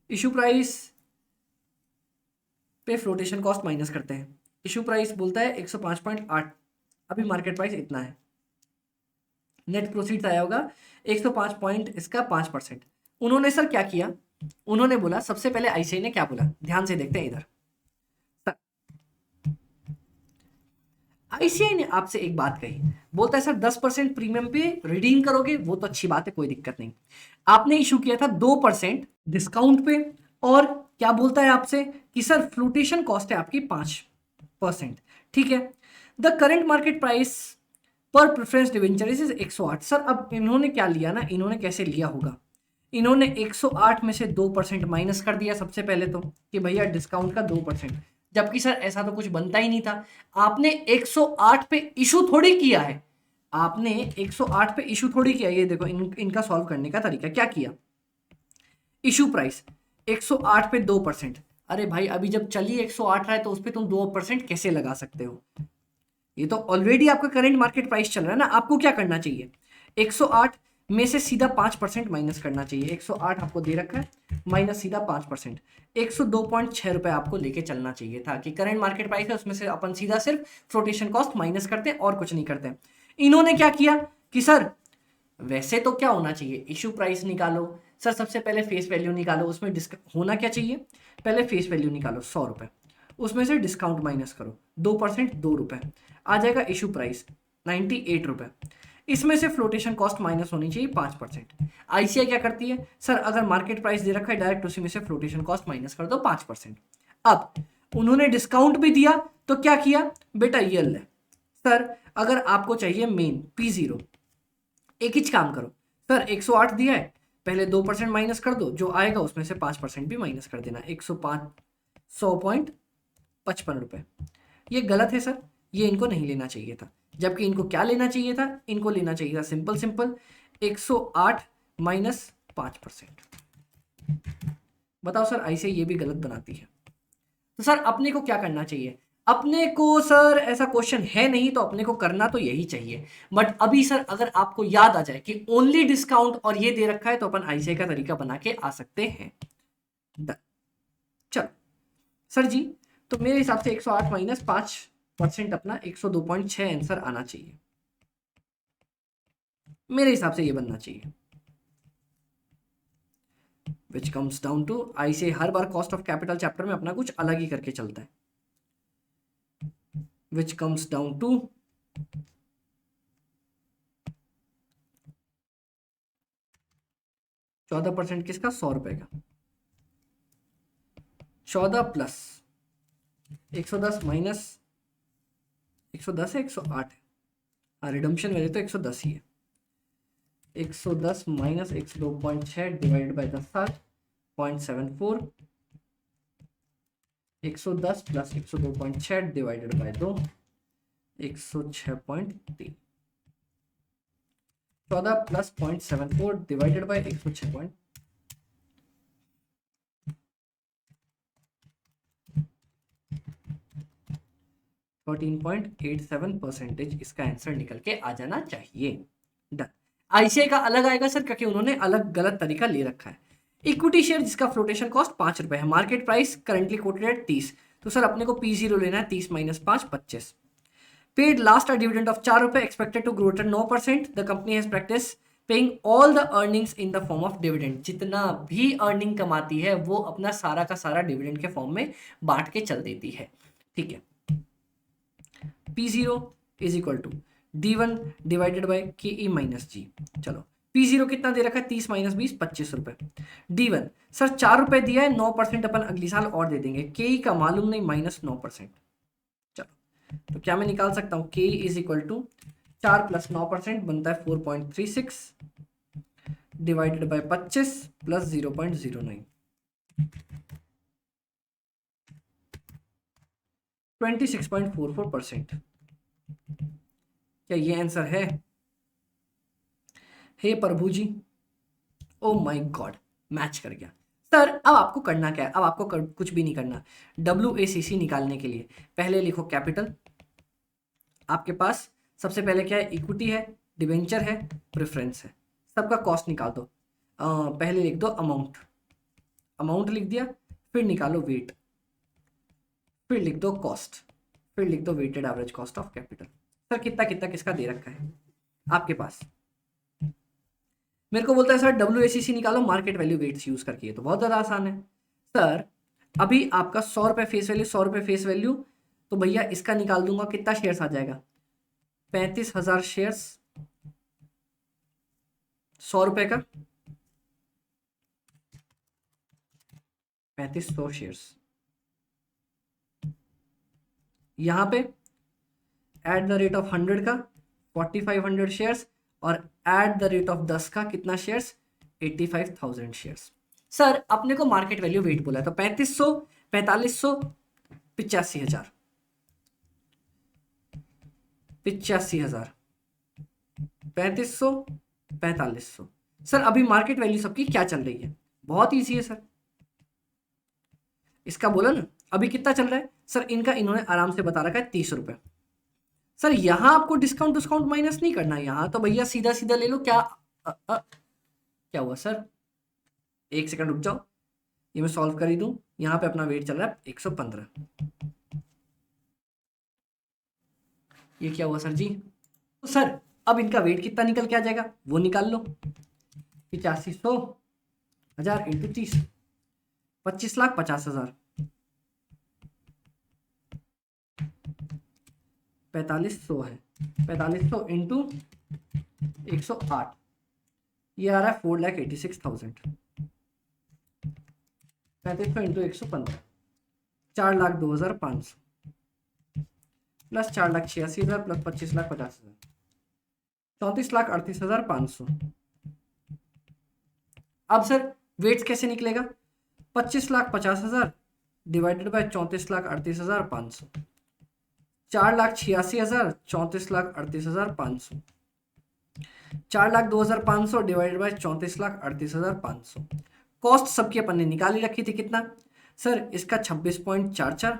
इशू प्राइस पे फ्लोटेशन कॉस्ट माइनस करते हैं। इशू प्राइस बोलता है 105.8, अभी मार्केट प्राइस इतना है, नेट प्रोसीड्स आया होगा 105 पॉइंट इसका 5%। उन्होंने सर क्या किया, उन्होंने बोला सबसे पहले ICI ने क्या बोला, ध्यान से देखते हैं इधर। ICI ने आपसे एक बात कही, बोलता है सर 10% प्रीमियम पे रिडीम करोगे, वो तो अच्छी बात है, कोई दिक्कत नहीं। आपने इशू किया था 2% डिस्काउंट पे, और क्या बोलता है आपसे कि सर फ्लोटेशन कॉस्ट है आपकी 5%, ठीक है। द करेंट मार्केट प्राइस पर प्रेफरेंस डिवेंचर इज 108। सर अब इन्होंने क्या लिया ना, इन्होंने कैसे लिया होगा, इन्होंने 108 में से 2% माइनस कर दिया सबसे पहले तो, कि भैया डिस्काउंट का 2%, जबकि सर ऐसा तो कुछ बनता ही नहीं था। आपने 108 पे इशू थोड़ी किया है, आपने 108 पे इशू थोड़ी किया। ये देखो इनका सॉल्व करने का तरीका क्या किया, इशू प्राइस 108 पे 2%। अरे भाई अभी जब चलिए 108 रहा है तो उस पर तुम 2% कैसे लगा सकते हो, ये तो ऑलरेडी आपका करंट मार्केट प्राइस चल रहा है ना। आपको क्या करना चाहिए, 108 में से सीधा 5% माइनस करना चाहिए। 108 आपको दे रखा है, माइनस सीधा 5%, 102.6 रुपए आपको लेके चलना चाहिए था, कि करंट मार्केट प्राइस है उसमें से अपन सीधा सिर्फ फ्लोटेशन कॉस्ट माइनस करते हैं और कुछ नहीं करते। इन्होंने क्या किया कि सर वैसे तो क्या होना चाहिए, इशू प्राइस निकालो सर, सबसे पहले फेस वैल्यू निकालो, उसमें होना क्या चाहिए, पहले फेस वैल्यू निकालो 100 रुपए, उसमें से डिस्काउंट माइनस करो 2%, 2 रुपए आ जाएगा, इशू प्राइस 98 रुपए, इसमें से फ्लोटेशन कॉस्ट माइनस होनी चाहिए 5%। ICI क्या करती है, सर अगर मार्केट प्राइस दे रखा है डायरेक्ट उसी में से फ्लोटेशन कॉस्ट माइनस कर दो 5%। अब उन्होंने डिस्काउंट भी दिया तो क्या किया बेटा, ये ले सर, अगर आपको चाहिए मेन P0, एक ही काम करो सर, 108 दिया है, पहले 2% माइनस कर दो, जो आएगा उसमें से 5% भी माइनस कर देना, 100.55 रुपए। ये गलत है सर, ये इनको नहीं लेना चाहिए था, जबकि इनको क्या लेना चाहिए था, इनको लेना चाहिए था सिंपल 108 माइनस 5%। बताओ सर ICI ये भी गलत बनाती है, तो सर अपने को क्या करना चाहिए, अपने को सर ऐसा क्वेश्चन है नहीं तो अपने को करना तो यही चाहिए। बट अभी सर अगर आपको याद आ जाए कि ओनली डिस्काउंट और ये दे रखा है तो अपन ICI का तरीका बना के आ सकते हैं। चलो सर जी, तो मेरे हिसाब से 108 माइनस 5% अपना 102.6 आंसर आना चाहिए, मेरे हिसाब से ये बनना चाहिए। Which comes down to, ICI हर बार कॉस्ट ऑफ कैपिटल चैप्टर में अपना कुछ अलग ही करके चलता है, which comes down to 14% किसका, 100 रुपए का, 14 प्लस 110 माइनस 110 है 108 है, हाँ रिडम्पशन वैल्यू तो 110 ही है, 110 minus 102.6 divided by 10/7.74, 110 plus 102.6 divided by 2, 106.3, 14 plus 0.74 divided by 106. 13.87% इसका आंसर निकल के आ जाना चाहिए। डन। ICI का अलग आएगा सर, क्योंकि उन्होंने अलग गलत तरीका ले रखा है। इक्विटी शेयर जिसका फ्लोटेशन कॉस्ट 5 रुपए है, market price currently quoted at 30, तो सर अपने को P0 लेना है 30 minus 5 25। Paid last a dividend of 4 रुपए, expected to grow at 9%। The company has practice paying all the earnings in the form of dividend. जितना भी अर्निंग कमाती है वो अपना सारा का सारा डिविडेंड के फॉर्म में बांट के चल देती है, ठीक है। P0 is equal to D1 divided by KE minus G। चलो P0 कितना दे रखा है, 30 माइनस 20 25 रुपए। D1 सर 4 रुपए दिया है, 9% अपन अगली साल और दे देंगे। के का मालूम नहीं, -9%। चलो तो क्या मैं निकाल सकता हूँ, के इज इक्वल टू 4 + 9% बनता है 4.36 डिवाइडेड बाय 25 प्लस 0.09, 26.44%। क्या ये आंसर है? हे प्रभु जी, ओ माय गॉड, मैच कर गया। सर अब आपको करना क्या है, अब आपको कुछ भी नहीं करना। WACC निकालने के लिए पहले लिखो कैपिटल। आपके पास सबसे पहले क्या है, इक्विटी है, डिवेंचर है, प्रेफरेंस है। सबका कॉस्ट निकाल दो। पहले लिख दो अमाउंट, अमाउंट लिख दिया, फिर निकालो वेट, फिर लिख दो कॉस्ट, फिर लिख दो weighted average cost of capital. Sir कितना कितना किसका दे रखा है आपके पास? मेरे को बोलता है सर WACC निकालो मार्केट वैल्यू वेट्स यूज करके। तो बहुत ज़्यादा आसान है सर। अभी आपका 100 रुपये फेस वैल्यू, 100 रुपये फेस वैल्यू, तो भैया इसका निकाल दूंगा, कितना शेयर्स आ जाएगा, 35,000 शेयर्स, 100 रुपये का 3500 शेयर्स। यहां पे एट द रेट ऑफ 100 का 4500 शेयर्स, और एट द रेट ऑफ 10 का कितना शेयर्स, 85,000 शेयर्स। सर अपने को मार्केट वैल्यू वेट बोला है, तो 3500, 4500, 85,000, 85,000, 3500, 4500। सर अभी मार्केट वैल्यू सबकी क्या चल रही है? बहुत ईजी है सर, इसका बोला ना अभी कितना चल रहा है सर, इनका इन्होंने आराम से बता रखा है 30 रुपए। सर यहां आपको डिस्काउंट डिस्काउंट माइनस नहीं करना है, यहां तो भैया सीधा सीधा ले लो। क्या क्या हुआ सर, एक सेकंड रुक जाओ, ये मैं सॉल्व कर ही दूं। यहां पे अपना वेट चल रहा है 115। ये क्या हुआ सर जी? तो सर अब इनका वेट कितना निकल के आ जाएगा वो निकाल लो। 8500 1000 इंटू 30, 25,50,000, 4500 है, 4500 इंटू 108, ये आ रहा है 4,86,000। 3500 इंटू 115, 4,02,500 प्लस 4,86,000 प्लस 25,50,000, 34,38,500। अब सर वेट्स कैसे निकलेगा, 25,50,000 divided by 34,38,500, 4,86,000, 34,38,500, 4,02,500 divided by 34,38,500। Cost सबकी अपन ने निकाली रखी थी, कितना सर, इसका 26.44,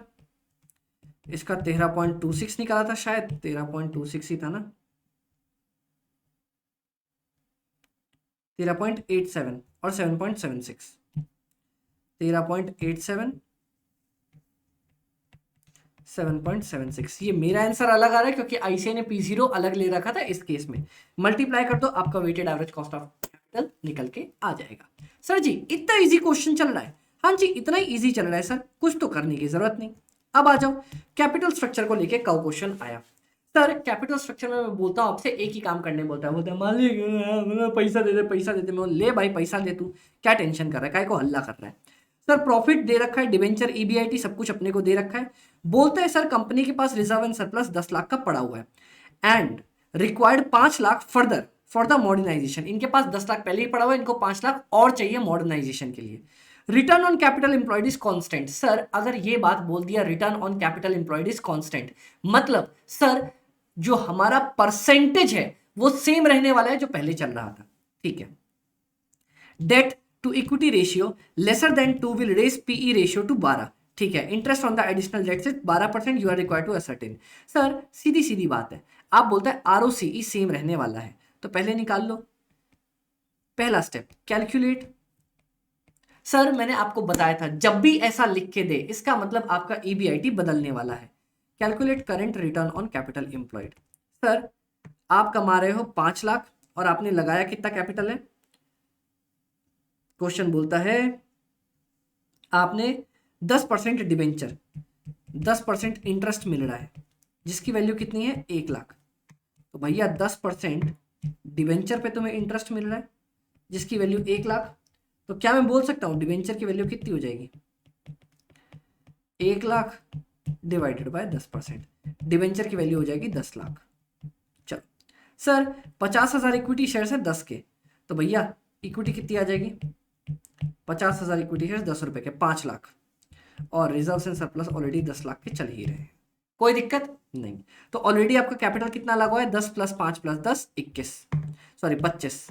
इसका 13.26 निकाला था, शायद 13.26 ही था ना, 13.87 और 7.76, 13.87, 7.76। ये मेरा आंसर अलग आ रहा है क्योंकि आईसीआई ने P0 अलग ले रखा था। इस केस में मल्टीप्लाई कर दो, आपका weighted average cost of capital निकल के आ जाएगा। सर जी इतना इजी क्वेश्चन चल रहा है? हाँ जी इतना ही इजी चल रहा है सर, कुछ तो करने की जरूरत नहीं। अब आ जाओ कैपिटल स्ट्रक्चर को लेके कब क्वेश्चन आया। सर कैपिटल स्ट्रक्चर में मैं बोलता हूँ आपसे एक ही काम करने बोलता है, बोलता है मालिक पैसा दे दे पैसा दे दे। मैं ले भाई पैसा दे, तू क्या टेंशन कर रहा है, काय को हल्ला कर रहा है। सर प्रॉफिट दे रखा है, डिवेंचर EBIT सब कुछ अपने को दे रखा है। बोलता है सर कंपनी के पास रिजर्व एंड सरप्लस 10 लाख का पड़ा हुआ है and required 5 lakh further for the modernisation. इनके पास 10 लाख पहले ही पड़ा हुआ है, इनको 5 लाख और चाहिए मॉडर्नाइजेशन के लिए। Return on capital employed is constant. Sir अगर ये बात बोल दिया return on capital employed is constant, मतलब सर जो हमारा परसेंटेज है वो सेम रहने वाला है जो पहले चल रहा था, ठीक है। Debt to equity ratio lesser than 2 will raise PE ratio to 12, ठीक है। Interest on the additional debt से 12% you are required to ascertain. Sir सीधी सीधी बात है, आप बोलता है ROCE सेम रहने वाला है, तो पहले निकाल लो। पहला स्टेप कैलकुलेट। सर मैंने आपको बताया था जब भी ऐसा लिख के दे इसका मतलब आपका EBIT बदलने वाला है। Calculate current return on capital employed. Sir आप कमा रहे हो 5 लाख और आपने लगाया कितना कैपिटल है, क्वेश्चन बोलता है आपने 10% डिबेंचर, 10% इंटरेस्ट मिल रहा है जिसकी वैल्यू कितनी है 1 लाख। तो भैया 10% डिवेंचर पे तुम्हें इंटरेस्ट मिल रहा है जिसकी वैल्यू 1 लाख, तो क्या मैं बोल सकता हूँ डिवेंचर की वैल्यू कितनी हो जाएगी, 1 लाख डिवाइडेड बाय 10%, डिवेंचर की वैल्यू हो जाएगी 10 लाख। चलो सर 50,000 इक्विटी शेयर है 10 के, तो भैया इक्विटी कितनी आ जाएगी, 50,000 इक्विटी शेयर 10 रुपए के 5 लाख, और reserve and surplus already 10 lakh के चल ही रहे हैं, कोई दिक्कत नहीं। तो ऑलरेडी आपका कैपिटल कितना लगा हुआ है, 10 + 5 + 10 21, सॉरी 25,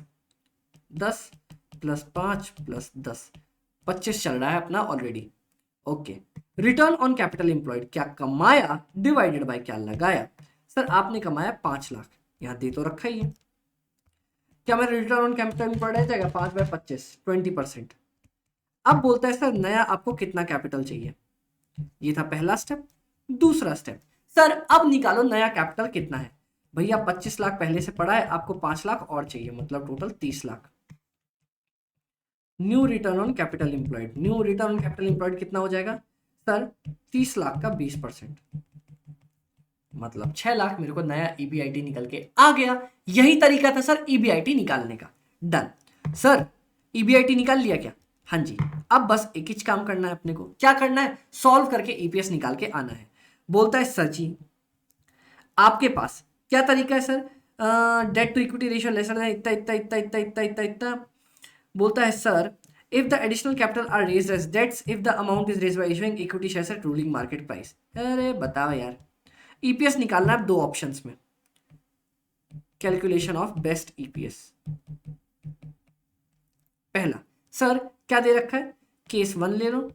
10 + 5 + 10 25 चल रहा है अपना already. Okay, return on capital employed, क्या कमाया डिवाइडेड बाय क्या लगाया, सर आपने कमाया 5 लाख, यहां दे तो रखा ही है, क्या मेरा रिटर्न ऑन कैपिटल एम्प्लॉयड आ जाएगा 5/25 20%। अब बोलता है सर नया आपको कितना कैपिटल चाहिए, ये था पहला स्टेप। दूसरा स्टेप, सर अब निकालो नया कैपिटल कितना है, भैया 25 लाख पहले से पड़ा है, आपको 5 लाख और चाहिए, मतलब total 30 lakh. New return on capital employed, new return on capital employed कितना हो जाएगा सर, 30 लाख का 20%, मतलब 6 लाख मेरे को नया ईबीआईटी निकल के आ गया। यही तरीका था सर ईबीआईटी निकालने का। डन सर, ईबीआईटी निकाल लिया क्या, हाँ जी। अब बस एक ही काम करना है अपने को, क्या करना है, सॉल्व करके ईपीएस निकाल के आना है। बोलता है सर जी आपके पास क्या तरीका है sir, debt to equity ratio lesser than इतना इतना इतना इतना इतना इतना इतना। बोलता है sir if the additional capital are raised as debts if the amount is raised by issuing equity shares at ruling market price. अरे बताओ यार, ईपीएस निकालना है दो ऑप्शंस में, कैलकुलेशन ऑफ बेस्ट ईपीएस। पहला सर क्या दे रखा है, केस 1 ले लो,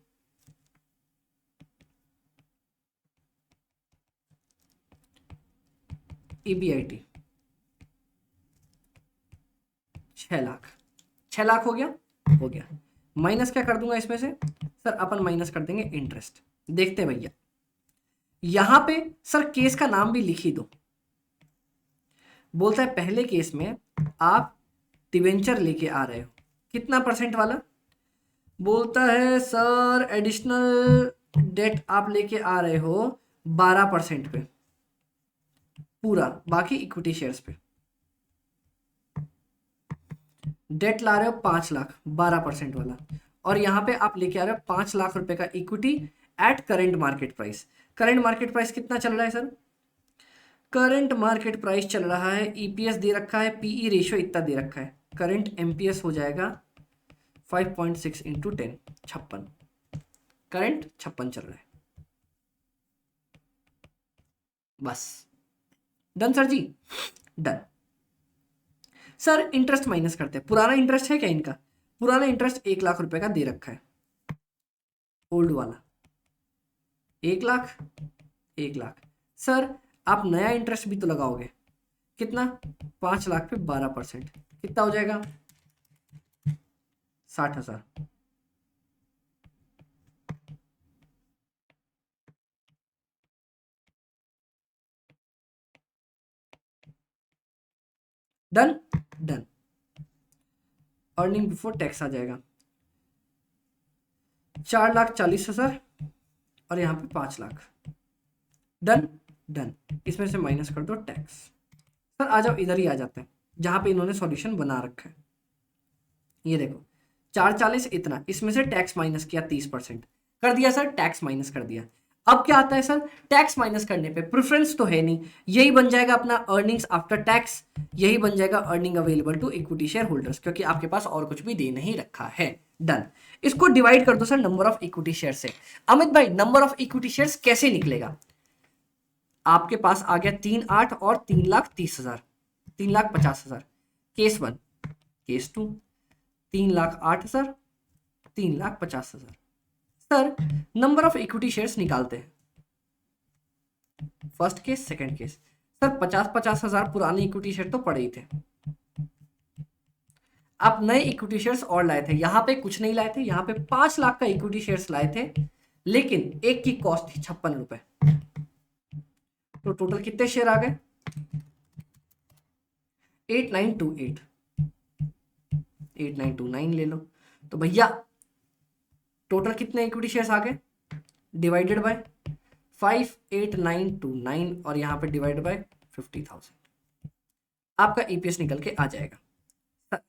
ईबीआईटी 6 लाख, 6 लाख हो गया, हो गया। माइनस क्या कर दूंगा इसमें से, सर अपन माइनस कर देंगे इंटरेस्ट। देखते हैं भैया, यहां पे सर केस का नाम भी लिख ही दो। बोलता है पहले केस में आप डिवेंचर लेके आ रहे हो, कितना % वाला, बोलता है सर एडिशनल डेट आप लेके आ रहे हो 12% पे पूरा, बाकी इक्विटी शेयर्स पे। डेट ला रहे हो 5 लाख 12% वाला, और यहां पे आप लेके आ रहे हो 5 लाख रुपए का equity at current market price. Current market price कितना चल रहा है सर, करंट मार्केट प्राइस चल रहा है, ईपीएस दे रखा है, पीई रेशियो इतना दे रखा है, करंट एमपीएस हो जाएगा 5.6 × 10 56, करंट 56 चल रहा है। बस डन सर जी, डन। सर इंटरेस्ट माइनस करते हैं, पुराना इंटरेस्ट है क्या इनका, पुराना इंटरेस्ट 1 लाख रुपए का दे रखा है, ओल्ड वाला 1 लाख 1 लाख। सर आप नया इंटरेस्ट भी तो लगाओगे, कितना, 5 लाख पे 12%, कितना हो जाएगा 60,000। Done done, earning before tax आ जाएगा 4,40,000 और यहाँ पे 5 लाख। डन डन, इसमें से माइनस कर दो टैक्स। सर आ जाओ, इधर ही आ जाते हैं जहां पे इन्होंने सॉल्यूशन बना रखा है। ये देखो 440 इतना, इसमें से टैक्स माइनस किया 30% कर दिया सर, टैक्स माइनस कर दिया। अब क्या आता है सर, टैक्स माइनस करने पे प्रेफरेंस तो है नहीं, यही बन जाएगा अपना अर्निंग्स आफ्टर टैक्स, यही बन जाएगा earning available to equity share holders, क्योंकि आपके पास और कुछ भी दे नहीं रखा है। डन, इसको डिवाइड कर दो sir number of equity share से। अमित भाई नंबर ऑफ इक्विटी शेयर्स कैसे निकलेगा, आपके पास आ गया 3,8 और 3,30,000, 3,50,000, case 1 case 2, 3,08,000 3,50,000। Sir number of equity shares निकालते हैं, first case second case. Sir 50,000 पुराने इक्विटी शेयर तो पड़े ही थे, आप नए इक्विटी शेयर्स और लाए थे, यहां पे कुछ नहीं लाए थे, यहां पे 5 लाख का इक्विटी शेयर्स लाए थे, लेकिन एक की कॉस्ट थी 56 रुपए, तो टोटल कितने शेयर आ गए 8928, 8929 ले लो। तो भैया टोटल कितने इक्विटी शेयर्स आ गए, डिवाइडेड बाय 58929 और यहां पे डिवाइड बाय 50,000। आपका ईपीएस निकल के आ जाएगा।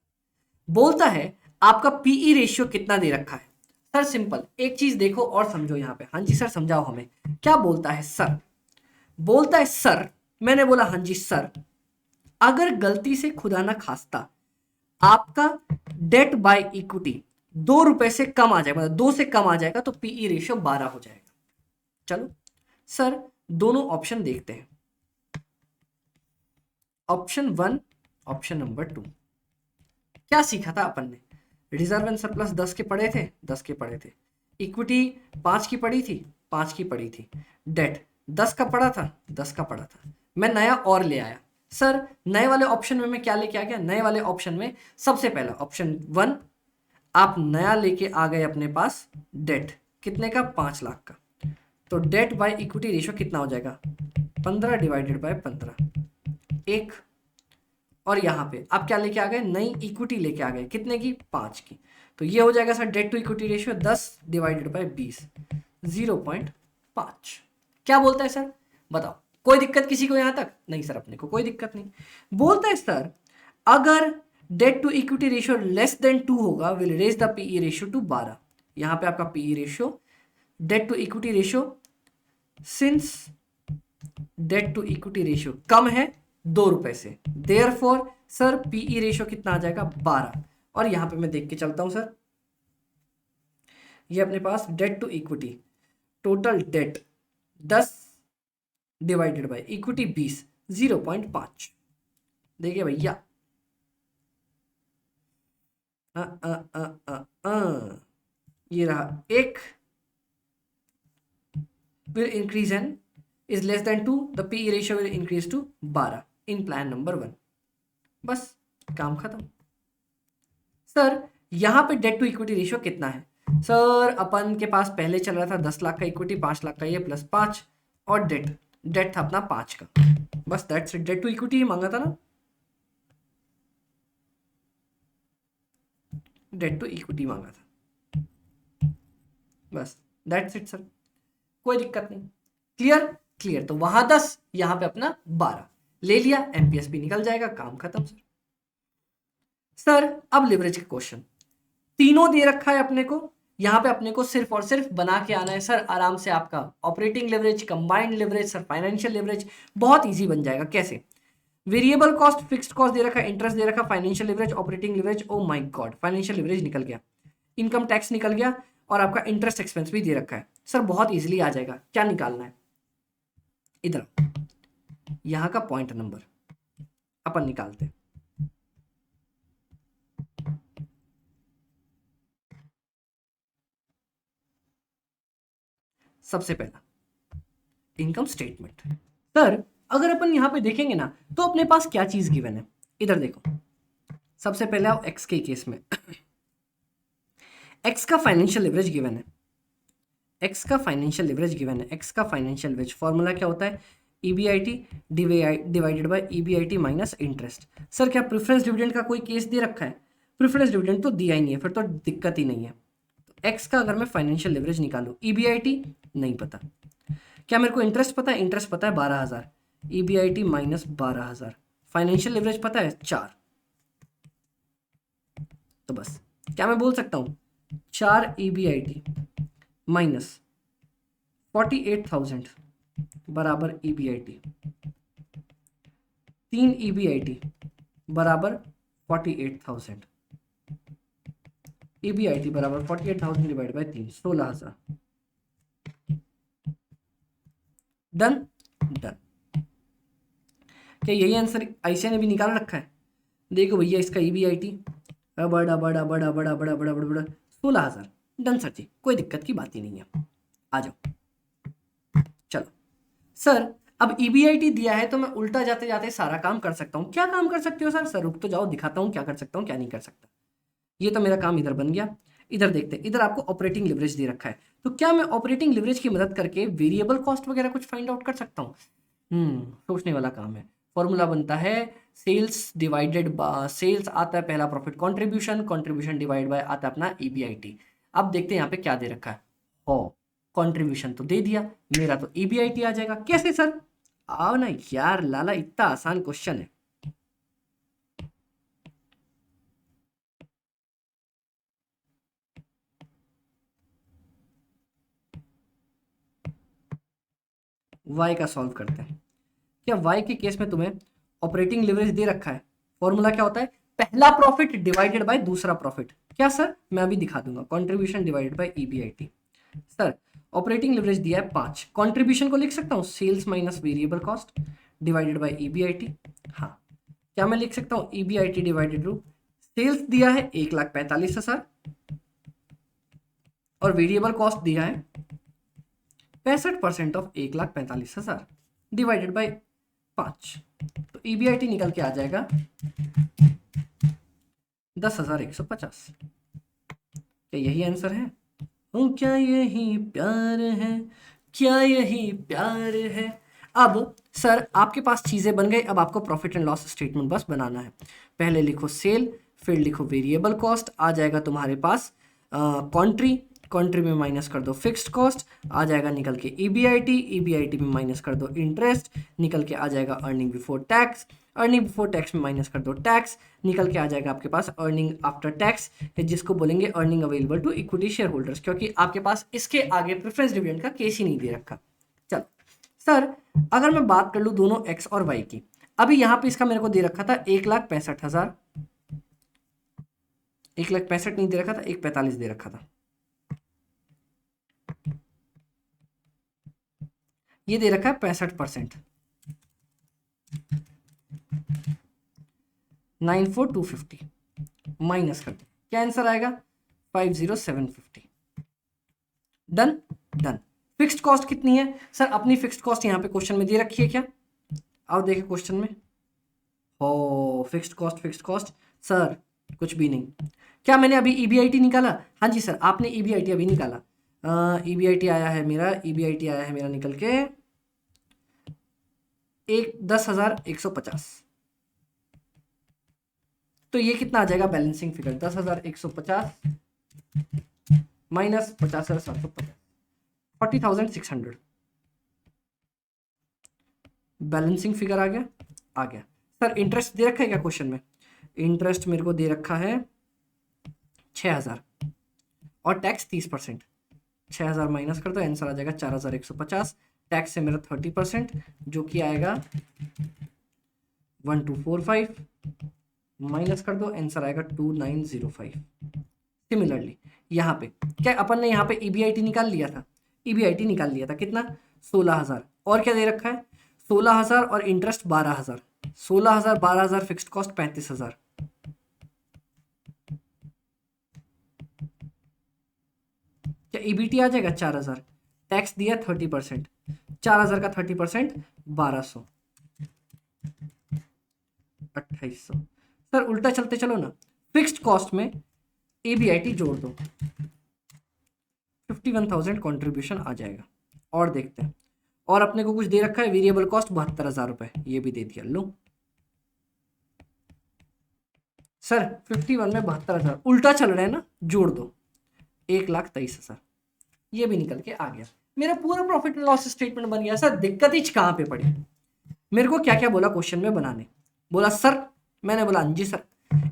बोलता है आपका पीई रेशियो कितना दे रखा है। सर सिंपल, एक चीज देखो और समझो यहाँ पे। हाँ जी सर समझाओ हमें, क्या बोलता है सर? बोलता है सर, मैंने बोला हाँ जी सर, अगर गलती से खुदा ना खास्ता आपका डेट बाय इक्विटी 2 रुपए से कम आ जाएगा, मतलब 2 से कम आ जाएगा, तो पीई रेशियो 12 हो जाएगा। चलो सर दोनों ऑप्शन देखते हैं, ऑप्शन 1, ऑप्शन नंबर 2। क्या सीखा था अपन ने? रिजर्व एंड सरप्लस 10 के पढ़े थे, 10 के पढ़े थे। इक्विटी 5 की पड़ी थी, 5 की पड़ी थी। डेट 10 का पड़ा था, 10 का पड़ा था। मैं नया और ले आया। सर नए वाले ऑप्शन में मैं क्या लेके आ गया? नए वाले ऑप्शन में सबसे पहला ऑप्शन 1, आप नया लेके आ गए अपने पास डेट कितने का? 5 लाख का। तो डेट बाय इक्विटी रेशियो कितना हो जाएगा? 15 डिवाइडेड बाय 15, एक। और यहाँ पे आप क्या लेके आ गए? नई इक्विटी लेके आ गए, कितने की? 5 की। तो ये हो जाएगा sir debt to equity ratio 10 divided by 20, 0.5। क्या बोलता है सर बताओ? कोई दिक्कत किसी को यहाँ तक? नहीं सर अपने को कोई दिक्कत नहीं। बोलता है सर अगर debt to equity ratio less than 2 होगा will raise the PE ratio to 12। यहाँ पे आपका PE ratio, debt to equity ratio, since debt to equity ratio कम है 2 रुपए से, देयरफॉर सर पीई रेशियो कितना आ जाएगा? 12। और यहां पे मैं देख के चलता हूं सर, ये अपने पास debt to equity, total debt 10 divided by equity 20, 0.5। देखिए भैया ये रहा एक, will increase and is less than 2, the PE ratio will increase to 12 in plan number 1। बस काम खत्म। सर यहां पे डेट टू इक्विटी रेशियो कितना है? सर अपन के पास पहले चल रहा था 10 लाख का इक्विटी, 5 लाख का ये प्लस 5, और डेट था अपना 5 का। बस that's it, debt to equity ही मांगा था ना, डेट टू इक्विटी मांगा था। बस दैट्स इट सर, कोई दिक्कत नहीं। क्लियर? क्लियर। तो वहां 10, यहां पे अपना 12 ले लिया, एमपीएस भी निकल जाएगा, काम खत्म सर। सर अब लिवरेज के क्वेश्चन, तीनों दे रखा है अपने को, यहां पे अपने को सिर्फ और सिर्फ बना के आना है सर आराम से। आपका operating leverage, combined leverage, sir financial leverage बहुत इजी बन जाएगा। कैसे? वेरिएबल कॉस्ट, फिक्स्ड कॉस्ट दे रखा है, इंटरेस्ट दे रखा, financial leverage, operating leverage. O my God, financial leverage निकल गया, इनकम टैक्स निकल गया, और आपका इंटरेस्ट एक्सपेंस भी दे रखा है। सर बहुत इजीली आ जाएगा। क्या निकालना है? इधर यहां का पॉइंट नंबर अपन निकालते हैं। सबसे पहला इनकम स्टेटमेंट। सर अगर अपन यहां पे देखेंगे ना तो अपने पास क्या चीज गिवन है, इधर देखो। सबसे पहले आओ एक्स के केस में, एक्स का फाइनेंशियल लिवरेज गिवन है, एक्स का फाइनेंशियल लिवरेज गिवन है। एक्स का फाइनेंशियल लिवरेज फॉर्मूला क्या होता है? EBIT divided by EBIT minus interest. Sir क्या प्रेफरेंस डिविडेंड का कोई केस दे रखा है? प्रेफरेंस डिविडेंड तो दिया ही नहीं है, फिर तो दिक्कत ही नहीं है। तो एक्स का अगर मैं फाइनेंशियल लिवरेज निकालूं, ईबीआईटी नहीं पता, क्या मेरे को इंटरेस्ट पता है? इंटरेस्ट पता है 12,000, ईबीआईटी माइनस 12,000, फाइनेंशियल लिवरेज पता है 4। तो बस क्या मैं बोल सकता हूं 4 ईबीआईटी माइनस 48,000 बराबर ईबीआईटी, 3 ईबीआईटी बराबर 48,000, ईबीआईटी बराबर 48,000 डिवाइड बाय 3, 16,000। Done done. क्या यही आंसर आयशा ने भी निकाल रखा है? देखो भैया इसका ईबीआईटी बड़ा बड़ा बड़ा बड़ा बड़ा बड़ा बड़ा बड़ा 16,000। डन सर जी, कोई दिक्कत की बात ही नहीं है, आ जाओ। चलो सर अब ईबीआईटी दिया है तो मैं उल्टा जाते जाते सारा काम कर सकता हूँ। क्या काम कर सकते हो सर? सर रुक तो जाओ, दिखाता हूँ क्या कर सकता हूँ क्या नहीं कर सकता। ये तो मेरा काम इधर बन गया। इधर देखते हैं, इधर आपको ऑपरेटिंग लिवरेज दे रखा है, तो क्या मैं ऑपरेटिंग लिवरेज की मदद करके वेरिएबल कॉस्ट वगैरह कुछ फाइंड आउट कर सकता हूँ? सोचने वाला काम है। फॉर्मूला बनता है सेल्स डिवाइडेड बाय, सेल्स आता है पहला profit contribution, contribution divide by आता है अपना ईबीआईटी। अब देखते हैं यहाँ पे क्या दे रखा है। हो कंट्रीब्यूशन तो दे दिया, मेरा तो ईबीआईटी आ जाएगा। कैसे सर? आओ ना यार लाला, इतना आसान क्वेश्चन है। y का सॉल्व करते हैं। क्या y के केस में तुम्हें ऑपरेटिंग लिवरेज दे रखा है, फॉर्मूला क्या होता है, पहला प्रॉफिट डिवाइडेड बाय दूसरा प्रॉफिट। क्या सर, मैं अभी दिखा दूंगा, contribution divided by EBIT. Sir operating leverage दिया है 5, कंट्रीब्यूशन को लिख सकता हूँ sales minus variable cost divided by EBIT. हाँ, क्या मैं लिख सकता हूँ ईबीआईटी डिवाइडेड टू सेल्स दिया है 1,45,000 और वेरिएबल कॉस्ट दिया है 65% ऑफ 1,45,000 डिवाइडेड बाय 5। तो ईबीआईटी निकल के आ जाएगा 10,150। क्या यही आंसर है? ओ क्या यही प्यार है, क्या यही प्यार है। अब सर आपके पास चीजें बन गई, अब आपको प्रॉफिट एंड लॉस स्टेटमेंट बस बनाना है। पहले लिखो सेल, फिर लिखो वेरिएबल कॉस्ट, आ जाएगा तुम्हारे पास कंट्री, कंट्री में माइनस कर दो फिक्स्ड कॉस्ट, आ जाएगा निकल के ईबीआईटी, ईबीआईटी में माइनस कर दो इंटरेस्ट, निकल के आ जाएगा earning before tax, earning before tax में माइनस कर दो टैक्स, निकल के आ जाएगा आपके पास अर्निंग आफ्टर टैक्स, जिसको बोलेंगे earning available to equity share holders, क्योंकि आपके पास इसके आगे प्रेफरेंस डिविडेंड का केस ही नहीं दे रखा। चलो सर, अगर मैं बात कर लूँ दोनों एक्स और वाई की, अभी यहाँ पे इसका मेरे को दे रखा था 1,65,000, 1,65,000 नहीं दे रखा था, 1,45,000 दे रखा था। ये दे रखा है 65%, 94,250 माइनस कर दो, क्या आंसर आएगा 50,750। Done done. फिक्स्ड कॉस्ट कितनी है सर, अपनी फिक्स्ड कॉस्ट यहाँ पे क्वेश्चन में दे रखी है क्या, आओ देखें क्वेश्चन में। हो फिक्स्ड कॉस्ट सर कुछ भी नहीं। क्या मैंने अभी ईबीआईटी निकाला? हाँ जी सर, आपने ईबीआईटी अभी निकाला। ईबीआईटी आया है मेरा, ईबीआईटी आया है मेरा निकल के 10,150। तो ये कितना आ जाएगा balancing figure, 10,150 minus 50,750, 40,600 balancing figure आ गया। आ गया सर। इंटरेस्ट दे रखा है क्या क्वेश्चन में? इंटरेस्ट मेरे को दे रखा है 6,000 और टैक्स 30%। 6,000 माइनस कर दो, आंसर आ जाएगा 4,150। टैक्स से मेरा 30% जो कि आएगा 1,245 माइनस कर दो, आंसर आएगा 2,905। सिमिलरली यहाँ पे क्या अपन ने यहाँ पे ईबीआईटी निकाल लिया था, ईबीआईटी निकाल लिया था कितना 16,000, और क्या दे रखा है 16,000 और इंटरेस्ट 12,000, 16,000 12,000 फिक्स्ड कॉस्ट 35,000। क्या ईबीटी आ जाएगा 4,000, टैक्स दिया 30%, 4,000 का 30% 1,200, 2,800। सर उल्टा चलते चलो ना, फिक्स्ड कॉस्ट में ईबीआईटी जोड़ दो, 51,000 कंट्रीब्यूशन आ जाएगा। और देखते हैं, और अपने को कुछ दे रखा है वेरिएबल कॉस्ट 72,000 रुपए, ये भी दे दिया लो सर। 51 में 72,000 उल्टा चल रहा है ना, जोड़ दो 1,23,000, ये भी निकल के आ गया। मेरा पूरा प्रॉफिट एंड लॉस स्टेटमेंट बन गया। सर दिक्कत ही कहाँ पे पड़ी, मेरे को क्या क्या बोला क्वेश्चन में बनाने, बोला सर, मैंने बोला जी सर,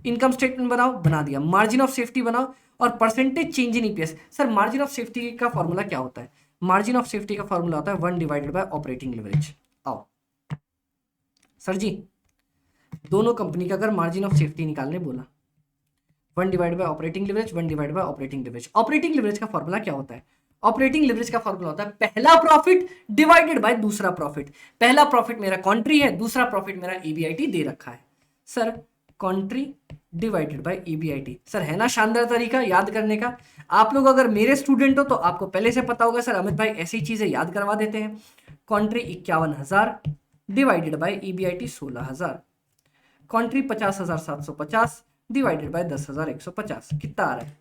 इनकम स्टेटमेंट बनाओ, बना दिया, मार्जिन ऑफ सेफ्टी बनाओ और percentage change in EPS. Sir margin of safety का फॉर्मूला क्या होता है? मार्जिन ऑफ सेफ्टी का फॉर्मूला होता है 1 डिवाइडेड बाय ऑपरेटिंग लिवरेज। आओ सर जी, दोनों कंपनी का अगर मार्जिन ऑफ सेफ्टी निकालने बोला, 1 divide by operating leverage, 1 divide by operating leverage. Operating leverage का फॉर्मूला क्या होता है? ऑपरेटिंग लिवरेज का फॉर्मूला होता है पहला प्रॉफिट डिवाइडेड बाय दूसरा प्रॉफिट। पहला प्रॉफिट मेरा कंट्री है, दूसरा प्रॉफिट मेरा ईबीआईटी दे रखा है। Sir country divided by EBIT, sir है ना शानदार तरीका याद करने का। आप लोग अगर मेरे स्टूडेंट हो तो आपको पहले से पता होगा, सर अमित भाई ऐसी चीजें याद करवा देते हैं। Country 51,000 divided by EBIT 16,000, country 50,750 divided by 10,150, कितना आ रहा है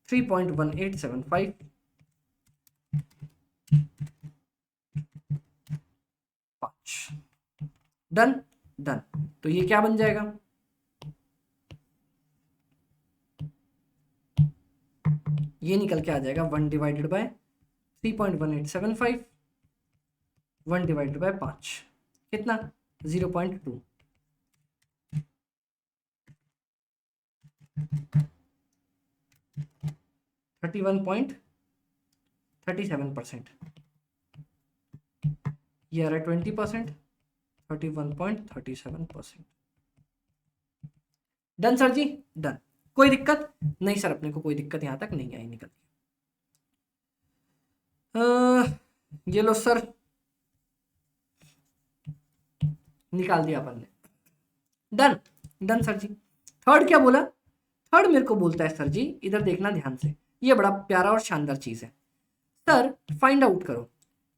3.1875। Done done. तो ये क्या बन जाएगा, ये निकल के आ जाएगा 1 डिवाइडेड बाय 3.1875, 1 डिवाइडेड बाय 5 कितना 0.2, 31.37%। ये आ रहा है 20%, 31.37%। डन सर जी, डन। कोई दिक्कत नहीं सर, अपने को कोई दिक्कत यहां तक नहीं आई निकल के। ये लो सर, निकाल दिया अपन ने। डन, डन सर जी। थर्ड क्या बोला? थर्ड मेरे को बोलता है सर जी, इधर देखना ध्यान से, ये बड़ा प्यारा और शानदार चीज है। सर फाइंड आउट करो।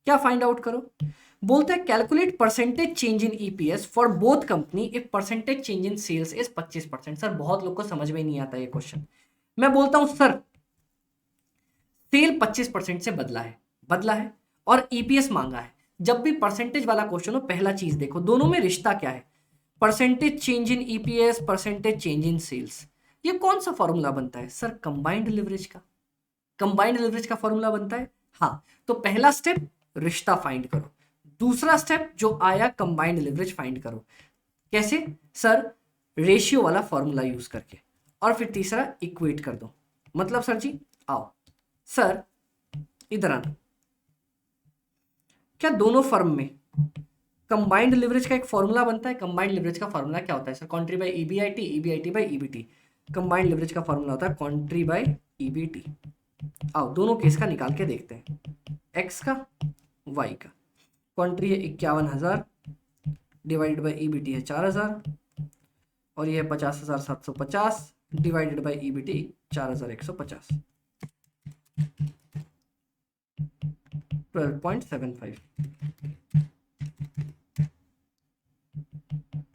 क्या फाइंड आउट करो? बोलता है calculate percentage change in EPS for both company if percentage change in sales is 25%। Sir बहुत लोग को समझ में नहीं आता ये क्वेश्चन। मैं बोलता हूं सर सेल 25% से बदला है, बदला है, और ईपीएस मांगा है। जब भी परसेंटेज वाला क्वेश्चन हो, पहला चीज देखो दोनों में रिश्ता क्या है। Percentage change in EPS, percentage change in sales, ये कौन सा फॉर्मूला बनता है? सर कंबाइंड लिवरेज का, कंबाइंड लिवरेज का फॉर्मूला बनता है। हाँ, तो पहला स्टेप रिश्ता फाइंड करो, दूसरा स्टेप जो आया कंबाइंड लिवरेज फाइंड करो। कैसे? सर रेशियो वाला फॉर्मूला यूज करके, और फिर तीसरा इक्वेट कर दो। मतलब सर जी आओ सर इधर आना। क्या दोनों फर्म में कंबाइंड लिवरेज का एक फॉर्मूला बनता है? कंबाइंड लिवरेज का फॉर्मूला क्या होता है sir? Contri by EBIT, EBIT by EBT. Combined leverage का फॉर्मूला होता है कॉन्ट्री बाय ईबीटी। आओ दोनों केस का निकाल के देखते हैं, एक्स का, वाई का। कॉन्ट्री है 51,000 डिवाइडेड बाय ईबीटी है 4,000, और ये है 50,750 divided by EBT 4,150, 12.75,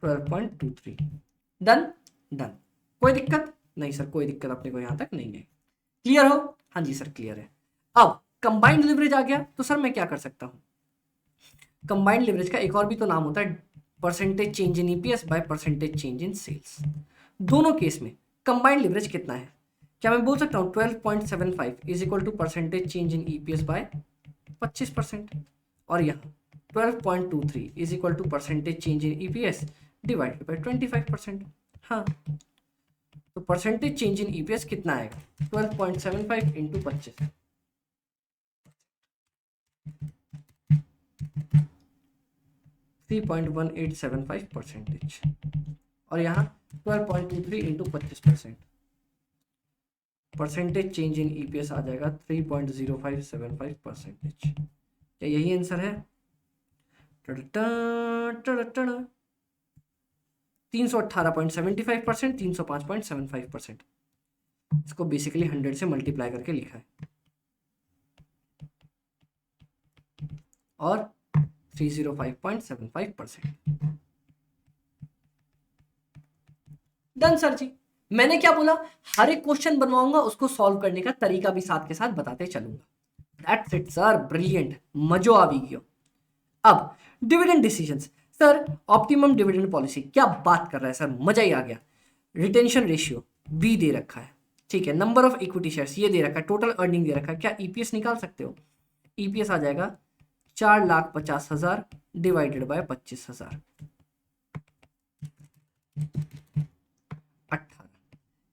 12.23। Done, done. कोई दिक्कत नहीं सर, कोई दिक्कत अपने को यहां तक नहीं है। क्लियर हो? हाँ जी सर क्लियर है। अब कंबाइंड लिवरेज आ गया, तो सर मैं क्या कर सकता हूं? कंबाइंड लिवरेज का एक और भी तो नाम होता है percentage change in EPS by percentage change in sales. दोनों केस में कंबाइंड लिवरेज कितना है? क्या मैं बोल सकता हूं 12.75 is equal to percentage change in EPS by 25%, और यहाँ 12.23 is equal to percentage change in EPS divided by 25%। हाँ, तो परसेंटेज चेंज इन ईपीएस कितना आएगा? 12.75 इंटू 25, 3.1875%, और यहाँ 12.23 into 25%, percentage change in EPS आ जाएगा 3.0575%। क्या यही आंसर है? 318.75%, 305.75%। इसको बेसिकली 100 से मल्टीप्लाई करके लिखा है, और 305.75%। डन सर जी। मैंने क्या बोला? हर एक क्वेश्चन बनवाऊंगा, उसको सॉल्व करने का तरीका भी साथ के साथ बताते चलूंगा। दैट्स इट सर, ब्रिलियंट, मजो आ भी गया। अब dividend decisions. Sir optimum dividend policy, क्या बात कर रहा है सर, मजा ही आ गया। रिटेंशन रेशियो बी दे रखा है, ठीक है। नंबर ऑफ इक्विटी शेयर्स ये दे रखा है, टोटल अर्निंग दे रखा है। क्या ईपीएस निकाल सकते हो? ईपीएस आ जाएगा 4,50,000 डिवाइडेड बाय 25,000, 18।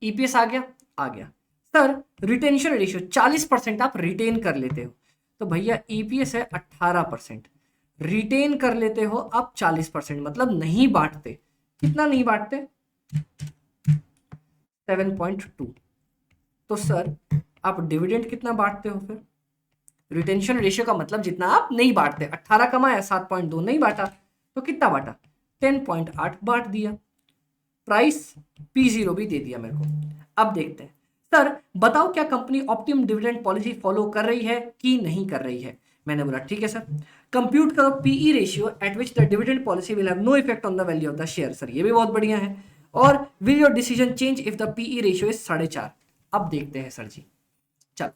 ईपीएस आ गया? आ गया। सर रिटेंशन रेशियो 40% आप रिटेन कर लेते हो, तो भैया ईपीएस है 18%, रिटेन कर लेते हो आप 40%, मतलब नहीं बांटते। कितना नहीं बांटते? 7.2। तो सर आप डिविडेंड कितना बांटते हो फिर? रिटेंशन रेशियो का मतलब जितना आप नहीं बांटते। 18 कमाया, 7.2 नहीं बांटा, तो कितना बांटा? 10.8 बांट दिया। प्राइस P0 भी दे दिया मेरे को। अब देखते हैं सर बताओ क्या company optimum dividend policy follow कर रही है कि नहीं कर रही है? मैंने बोला ठीक है सर। कंप्यूट करो PE ratio at which the dividend policy will have no effect on the value of the share. Sir ये भी बहुत बढ़िया है। और will your decision change if the PE ratio is 4.5। अब देखते हैं सर जी। चल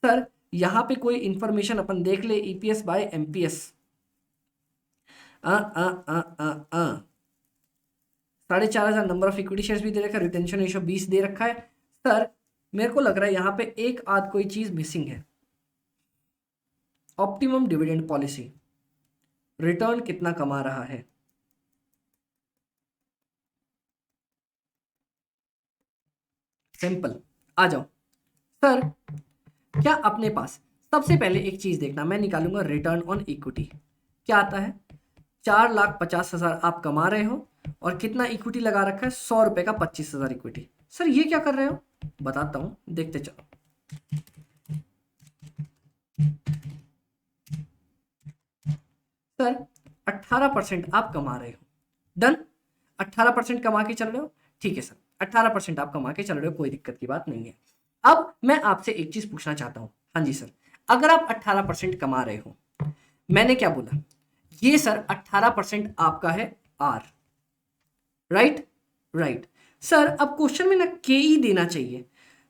सर यहां पे कोई इंफॉर्मेशन अपन देख ले, EPS by MPS. 4,500 number of equity shares भी दे रखा है, रिटेंशन रेशियो 20 दे रखा है। सर मेरे को लग रहा है यहां पे एक आध कोई चीज मिसिंग है। ऑप्टिमम डिविडेंड पॉलिसी रिटर्न कितना कमा रहा है? सिंपल, आ जाओ सर। क्या अपने पास सबसे पहले एक चीज देखना, मैं निकालूंगा रिटर्न ऑन इक्विटी। क्या आता है, 4,50,000 आप कमा रहे हो और कितना इक्विटी लगा रखा है, 100 रुपए का 25,000 इक्विटी। सर ये क्या कर रहे हो, बताता हूं, देखते चलो। सर 18% आप कमा रहे हो, डन, 18% कमा के चल रहे हो, ठीक है सर, 18% आप कमा के चल रहे हो, कोई दिक्कत की बात नहीं है। अब मैं आपसे एक चीज पूछना चाहता हूं, हाँ जी सर, अगर आप 18% कमा रहे हो, मैंने क्या बोला, ये सर 18% आपका है आर, राइट, राइट। सर अब क्वेश्चन में ना के ई देना चाहिए,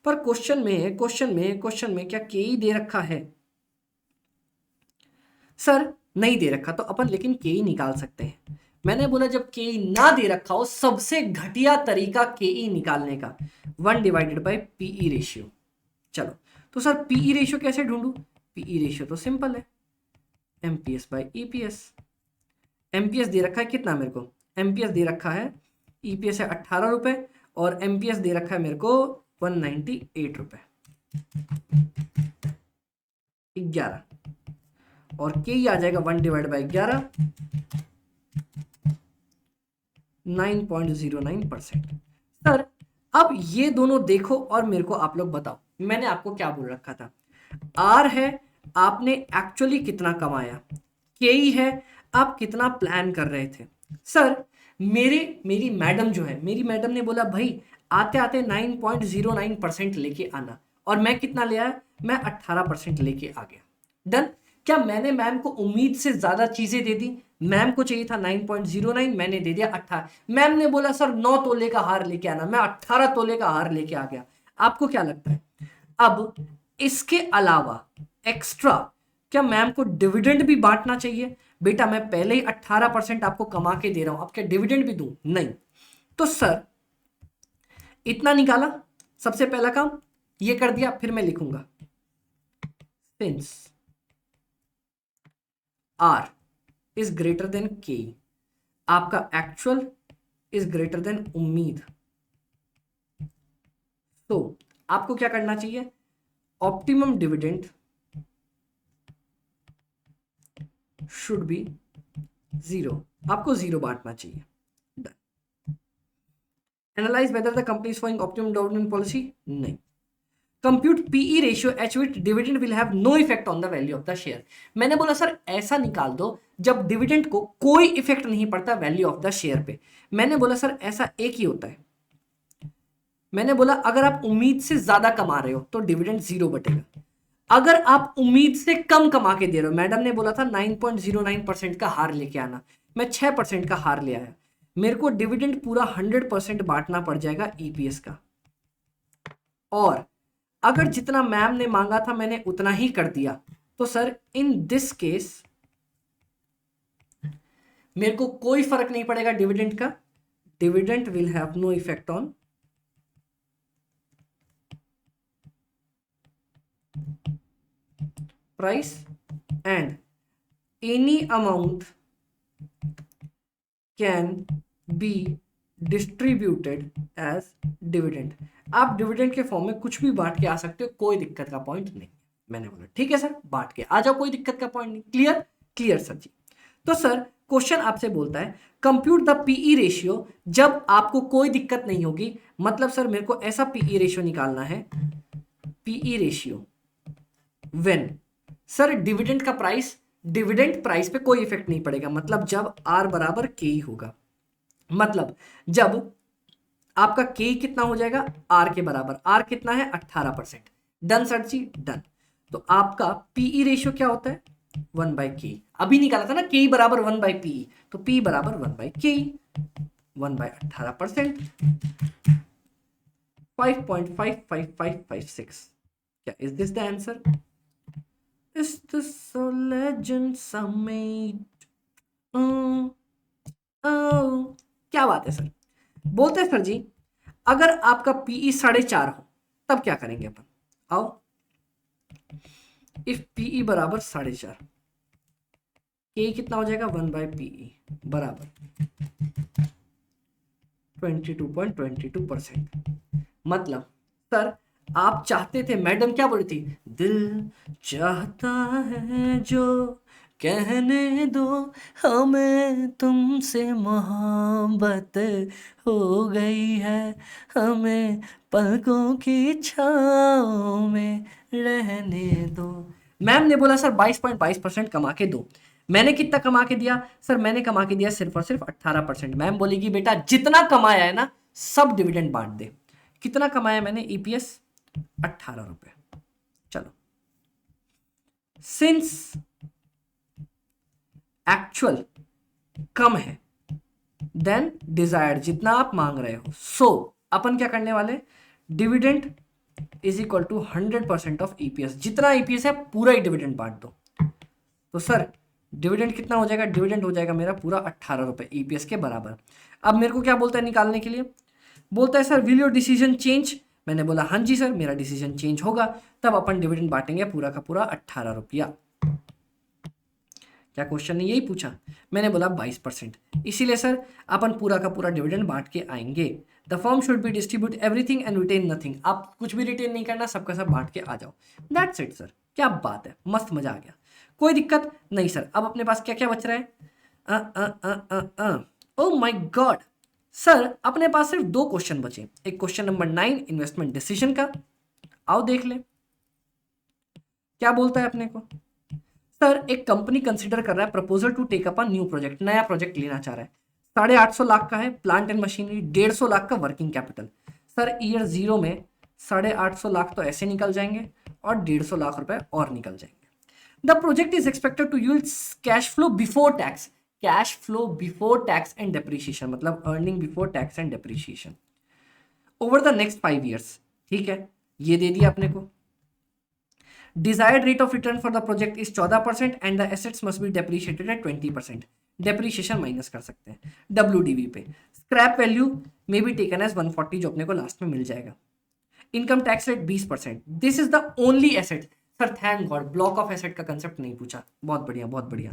पर क्वेश्चन में क्या के ई दे रखा है, सर नहीं दे रखा, तो अपन लेकिन के ई निकाल सकते हैं। मैंने बोला जब के ई ना दे रखा हो, सबसे घटिया तरीका के ई निकालने का 1 डिवाइडेड बाई पीई रेशियो। चलो तो सर पीई रेशियो कैसे ढूंढूं, पीई रेशियो तो सिंपल है, एमपीएस बाई ईपीएस। एमपीएस दे रखा है कितना मेरे को, एमपीएस दे रखा है, ईपीएस है 18 रुपए और एमपीएस दे रखा है मेरे को 198 रुपए 11, और के आ जाएगा 1 डिवाइड बाई 11, 9.09%। सर अब ये दोनों देखो और मेरे को आप लोग बताओ, मैंने आपको क्या बोल रखा था, आर है आपने एक्चुअली कितना कमाया, के ई है आप कितना प्लान कर रहे थे। सर मेरी मैडम जो है, मेरी मैडम ने बोला भाई आते आते 9.09% लेके आना, और मैं कितना ले आया, मैं 18% लेके आ गया, डन। क्या मैंने मैम को उम्मीद से ज्यादा चीजें दे दी, मैम को चाहिए था 9.09, मैंने दे दिया 18, मैम ने बोला सर 9 तोले का हार लेके आना, मैं 18 तोले का हार लेके आ गया। आपको क्या लगता है, अब इसके अलावा एक्स्ट्रा क्या मैम को डिविडेंड भी बांटना चाहिए, बेटा मैं पहले ही 18% आपको कमा के दे रहा हूं, अब क्या डिविडेंड भी दूं, नहीं। तो सर इतना निकाला, सबसे पहला काम ये कर दिया, फिर मैं लिखूंगा since R is greater than K, आपका एक्चुअल इज ग्रेटर देन उम्मीद, तो आपको क्या करना चाहिए, ऑप्टिमम डिविडेंड शुड बी 0, आपको 0 बांटना चाहिए। Analyse whether the company is following optimum dividend policy, नहीं। Compute PE ratio H which dividend will have no effect on the value of the share. मैंने बोला सर ऐसा निकाल दो जब डिविडेंड को कोई इफेक्ट नहीं पड़ता वैल्यू ऑफ द शेयर पे। मैंने बोला सर ऐसा एक ही होता है, मैंने बोला अगर आप उम्मीद से ज्यादा कमा रहे हो तो डिविडेंड 0 बटेगा, अगर आप उम्मीद से कम कमा के दे रहे हो, मैडम ने बोला था 9.09% का हार लेके आना, मैं 6% का हार ले आया, मेरे को डिविडेंड पूरा 100% बांटना पड़ जाएगा ईपीएस का, और अगर जितना मैम ने मांगा था मैंने उतना ही कर दिया, तो सर इन दिस केस मेरे को कोई फर्क नहीं पड़ेगा डिविडेंड का, dividend will have no effect on price and any amount can be distributed as dividend. आप डिविडेंड के फॉर्म में कुछ भी बांट के आ सकते हो, कोई दिक्कत का पॉइंट नहीं। मैंने बोला ठीक है सर बांट के आ जाओ, कोई दिक्कत का पॉइंट नहीं, क्लियर, क्लियर सर जी। तो सर क्वेश्चन आपसे बोलता है कंप्यूट द पीई रेशियो, जब आपको कोई दिक्कत नहीं होगी, मतलब सर मेरे को ऐसा पीई रेशियो निकालना है, PE ratio when, sir dividend का प्राइस, डिविडेंड प्राइस पे कोई इफेक्ट नहीं पड़ेगा, मतलब जब आर बराबर के ही होगा, मतलब जब आपका के कितना हो जाएगा आर के बराबर, आर कितना है 18%, डन सर जी डन। तो आपका पीई रेशियो क्या होता है 1/के, अभी निकाला था ना के बराबर 1/पीई, तो पी बराबर 1/के, 1/18%, 5.55556। क्या is this the answer, is this a legend समेट, क्या बात है सर। बोलते हैं सर जी अगर आपका पीई 4.5 हो तब क्या करेंगे अपन, आओ, इफ पीई बराबर 4.5, के कितना हो जाएगा 1/पीई बराबर 22.22%। मतलब सर आप चाहते थे, मैडम क्या बोल रही थी, दिल चाहता है जो कहने दो हमें तुमसे मोहब्बत हो गई है, हमें पलकों की छाँव में रहने दो। मैम ने बोला सर 22.22% कमा के दो। मैंने कितना कमा के दिया सर? मैंने कमा के दिया सिर्फ और सिर्फ 18%। मैम बोलेगी बेटा जितना कमाया है ना सब डिविडेंड बांट दे। कितना कमाया मैंने? ईपीएस 18 रुपए। चलो, सिंस एक्चुअल कम है देन डिजायर्ड, जितना आप मांग रहे हो, सो अपन क्या करने वाले, dividend is equal to 100% of EPS. जितना ईपीएस है पूरा ही डिविडेंड बांट दो। तो सर डिविडेंड कितना हो जाएगा? डिविडेंड हो जाएगा मेरा पूरा 18 रुपए ईपीएस के बराबर। अब मेरे को क्या बोलता है निकालने के लिए? बोलता है sir will your decision change. मैंने बोला हाँ जी सर मेरा डिसीजन चेंज होगा। तब अपन डिविडेंड बांटेंगे पूरा का पूरा 18 रुपया। क्या क्वेश्चन ने यही पूछा? मैंने बोला 22%। इसीलिए सर अपन पूरा का पूरा डिविडेंड बांट के आएंगे। The firm should be distribute everything and retain nothing. आप कुछ भी रिटेन नहीं करना, सबका सब बांट के आ जाओ। That's it sir. क्या बात है, मस्त मजा आ गया। कोई दिक्कत नहीं सर। अब अपने पास क्या क्या बच रहा है? ओह माय गॉड सर, अपने पास सिर्फ 2 क्वेश्चन बचे। एक क्वेश्चन नंबर 9 इन्वेस्टमेंट डिसीजन का, आओ देख ले क्या बोलता है अपने को। सर एक कंपनी कंसीडर कर रहा है proposal to take up a new project, नया प्रोजेक्ट लेना चाह रहा है। 850 लाख का है प्लांट एंड मशीनरी, 150 लाख का वर्किंग कैपिटल। सर ईयर 0 में 850 लाख तो ऐसे निकल जाएंगे और 150 लाख रुपए और निकल जाएंगे। The project is expected to yield cash flow before tax, cash flow before tax and depreciation, मतलब earning before tax and depreciation over the next 5 years. ठीक है, ये दे दिया अपने को। Desired rate of return for the project is 14% and the assets must be depreciated at 20%. Depreciation minus कर सकते हैं WDV पे। स्क्रैप वैल्यू में भी टेकन एज 140 जो अपने को लास्ट में मिल जाएगा। Income tax rate 20%। This is the only asset. Sir thank God block of asset का कंसेप्ट नहीं पूछा, बहुत बढ़िया बहुत बढ़िया।